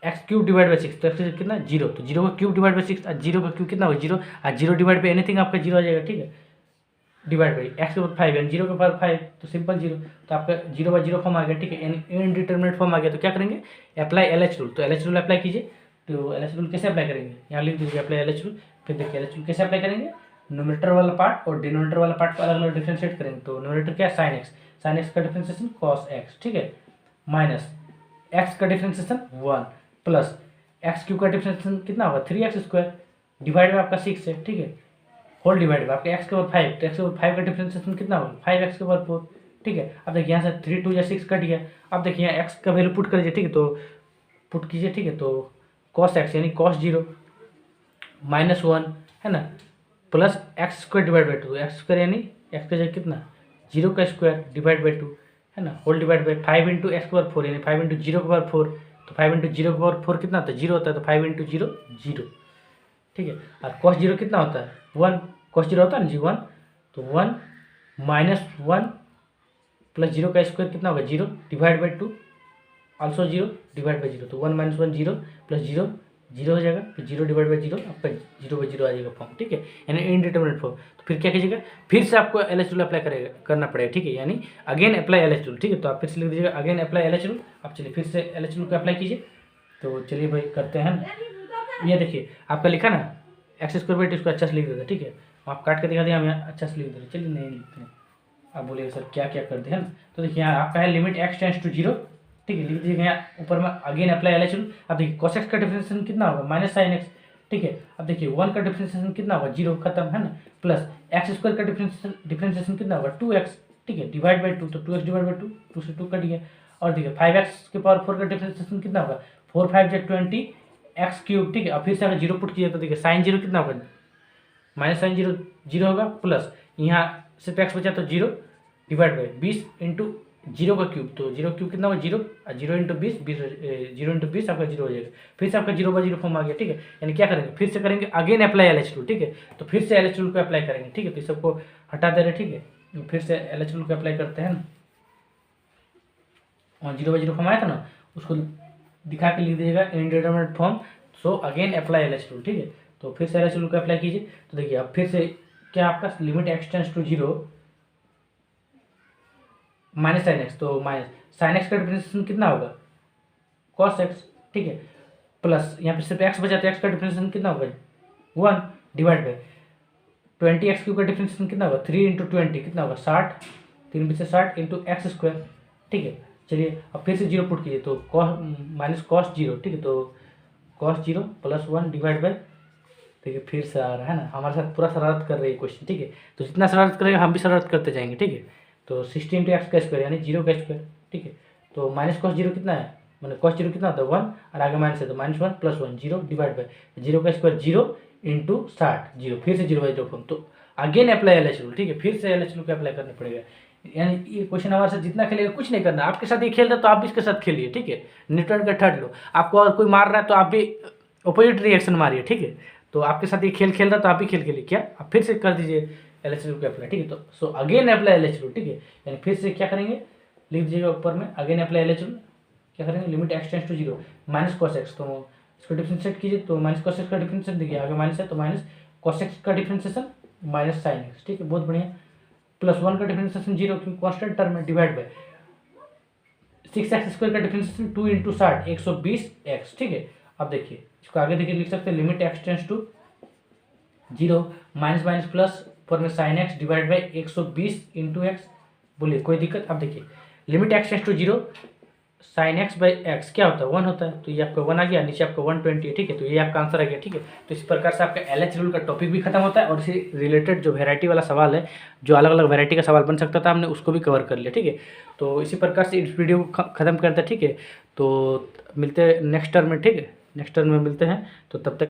x cube divide by 6, तो एक्स कितना 0, तो 0 का क्यूब डिवाइड बाई 6 और 0 का क्यूब कितना होगा 0, और 0 डिवाइड बाई एनीथिंग आपका 0 आ जाएगा, ठीक है। डिवाइड बाई एक्स के ऊपर 5 यानी 0 के ऊपर 5 तो सिंपल 0, तो आपका 0 बाई 0 फॉर्म आ गया, ठीक है, इनडिटर्मिनेट फॉर्म आ गया। तो क्या करेंगे? Apply LH rule. तो एलएच रूल अप्लाई कीजिए। तो एलएच रूल कैसे अप्लाई करेंगे? यहाँ लिख दीजिए अप्लाई एलएच रूल। फिर देखिए एलएच रूल कैसे अप्लाई करेंगे, न्यूमरेटर वाला पार्ट और डिनोमिनेटर वाला पार्ट को अलग अलग डिफ्रेंशिएट करेंगे। तो न्यूमरेटर क्या है? साइन एक्स का डिफ्रेंशिएशन कॉस एक्स, ठीक है, माइनस एक्स का डिफ्रेंशिएशन 1 प्लस एक्स क्यूब का डिफ्रेंशिएशन कितना होगा 3x स्क्वायर डिवाइड में आपका 6 है, ठीक है, होल डिवाइड में आपके एक्स के ऊपर 5, तो एक्स के ऊपर 5 का डिफ्रेंशिएशन कितना होगा 5x के ऊपर 4, ठीक है। अब देखिए यहाँ से 3 2 या 6 कट गया। अब देखिए यहाँ एक्स का वैल्यू पुट करिए, ठीक है, तो पुट कीजिए, ठीक है, तो cos x यानी cos 0 माइनस 1 है ना, plus x square divide by 2, x square यानी एक्स का जगह कितना 0 का स्क्वायर डिवाइड बाई 2 है ना, whole divide by 5 into x के पावर 4 यानी 5 इंटू 0 के पावर 4, तो 5 इंटू 0 के पावर 4 कितना होता है 0 होता है, तो 5 इंटू 0 0, ठीक है। और cos 0 कितना होता है 1, cos 0 होता है ना जी 1, तो 1 माइनस 1 प्लस 0 का स्क्वायर कितना होगा 0 divide by 2 also 0 divide by 0, तो 1 माइनस 1 0 प्लस 0 0 हो जाएगा, फिर 0 डिवाइड बाई 0 आपका 0 बाई 0 आ जाएगा फॉर्म, ठीक है, यानी इनडिटर्मिनेट फॉर्म। तो फिर क्या कीजिएगा, फिर से आपको एलएच रूल अप्लाई करना पड़ेगा, ठीक है, यानी अगेन अप्लाई एलएच रूल, ठीक है। तो आप फिर से लिख दीजिएगा अगेन अप्लाई एलएच रूल। आप चलिए फिर से एलएच रूल को अप्लाई कीजिए। तो चलिए भाई करते हैं। ये देखिए आपका लिखा ना एक्स स्क्वायर बाई 2 इसको अच्छा से लिख देता, ठीक है, आप काट के दिखा दिया, हम यहाँ अच्छा से लिख देते। चलिए नहीं लिखते हैं, आप बोलिएगा सर क्या क्या करते हैं। तो देखिए यहाँ आपका है लिमिट एक्स टेंस टू 0, ठीक है, लिख दीजिएगा यहाँ ऊपर में अगेन अप्लाई एलएच रूल। अब देखिए cos x का डिफरेंशिएशन कितना होगा माइनस साइन एक्स, ठीक है। अब देखिए 1 का डिफरेंशिएशन कितना होगा 0 खत्म है ना, प्लस एक्स स्क्वायर का डिफरेंशिएशन कितना होगा 2x, ठीक है, डिवाइड बाई 2, तो 2x डिवाइड बाई 2, 2 से 2 कट गया। और देखिए 5x के पावर 4 का डिफरेंशिएशन कितना होगा 4 5 जा 20 एक्स क्यूब, ठीक है। अब फिर से अगर 0 पुट कीजिए तो देखिए साइन 0 कितना होगा माइनस साइन 0 0 होगा, प्लस यहाँ सिर्फ एक्स बचा तो 0 डिवाइड बाई 20 इंटू 0 का क्यूब, तो 0 क्यूब कितना होगा 0, और 0 इंटू 20 0 इंटू 20 आपका 0 हो जाएगा। फिर से आपका 0 बाई 0 फॉर्म आ गया, ठीक है, यानी क्या करेंगे फिर से करेंगे अगेन अप्लाई एलएच रूल, ठीक है। तो फिर से एलएच रूल को अप्लाई करेंगे, ठीक है, तो सबको हटा दे रहे, ठीक है, फिर से एलएच रूल को अप्लाई करते हैं। और 0 बाई 0 फॉर्म आया था ना, उसको दिखा के लिख दीजिएगा indeterminate form, so again apply LH rule, ठीक है। तो फिर से एलएच रूल को अप्लाई कीजिए। तो देखिए अब फिर से क्या आपका limit x tends to 0 minus sine x, तो माइनस साइन एक्स का डिफरेंशिएशन कितना होगा cos x, ठीक है, प्लस यहाँ पे सिर्फ एक्स बचा तो एक्स का डिफरेंशिएशन कितना होगा 1 डिवाइड बाई 20x क्यूब का डिफरेंशिएशन कितना होगा 3 इंटू 20 कितना होगा 60, 3 से 60 इंटू एक्स स्क्वायर, ठीक है। चलिए अब फिर से 0 पुट कीजिए, तो cos माइनस cos 0, ठीक है, तो cos 0 प्लस 1 डिवाइड बाई, देखिए फिर से आ रहा है ना, हमारे साथ पूरा शरारत कर रही है क्वेश्चन, ठीक है, तो जितना शरारत करेगा हम भी शरारत करते जाएंगे, ठीक है। तो 60 इंटू एक्स का स्क्वायर यानी 0 का स्क्वायर, ठीक है, तो माइनस cos 0 कितना है, मतलब cos 0 कितना होता है 1, और आगे माइनस है तो माइनस 1 प्लस 1 0 डिवाइड बाई 0 का स्क्वायर 0 इंटू 60 0, फिर से 0 बाई 0 फॉर्म। तो अगेन अप्लाई एलएच रूल, ठीक है, फिर से एलएच रूल को अप्लाई करना पड़ेगा। यानी ये क्वेश्चन हमारे साथ जितना खेलेगा कुछ नहीं करना, आपके साथ ये खेल रहा है तो आप भी इसके साथ खेलिए, ठीक है, न्यूटन का थर्ड लो। आपको और कोई मार रहा है तो आप भी अपोजिट रिएक्शन मारिए, ठीक है। तो आपके साथ ये खेल खेल रहा है तो आप भी खेल खेलिए, क्या आप फिर से कर दीजिए एलएच रूल को अप्लाई, ठीक है। तो so again apply LH rule, ठीक है, यानी फिर से क्या करेंगे लिख दीजिएगा ऊपर में अगेन अप्लाई एलएच रूल। क्या करेंगे limit x tends to 0 minus cos x, तो इसको डिफरेंशिएट कीजिए, तो माइनस cos x का डिफरेंशिएशन देखिए आगे माइनस है तो माइनस cos x का डिफरेंशिएशन माइनस साइन x, ठीक है, बहुत बढ़िया, प्लस 1 का डिफरेंशिएशन 0 क्योंकि कांस्टेंट टर्म में डिवाइड बाय 6x स्क्वायर का डिफरेंशिएशन 2 इंटू 60 120x, ठीक है। अब देखिए इसको आगे देखिए लिख सकते हैं limit x tends to 0 minus minus plus पर में sine x divide by 120 into x, बोलिए कोई दिक्कत। अब देखिए limit x tends to 0 sine x by x क्या होता है 1 होता है, तो ये आपका 1 आ गया, नीचे आपका 120 है, ठीक है, तो ये आपका आंसर आ गया, ठीक है। तो इस प्रकार से आपका एलएच रूल का टॉपिक भी खत्म होता है और इसी रिलेटेड जो वैरायटी वाला सवाल है, जो अलग अलग वैरायटी का सवाल बन सकता था, हमने उसको भी कवर कर लिया, ठीक है। तो इसी प्रकार से इस वीडियो को खत्म करते हैं, ठीक है। तो मिलते हैं नेक्स्ट टर्म में, ठीक है, नेक्स्ट टर्म में मिलते हैं, तो तब तक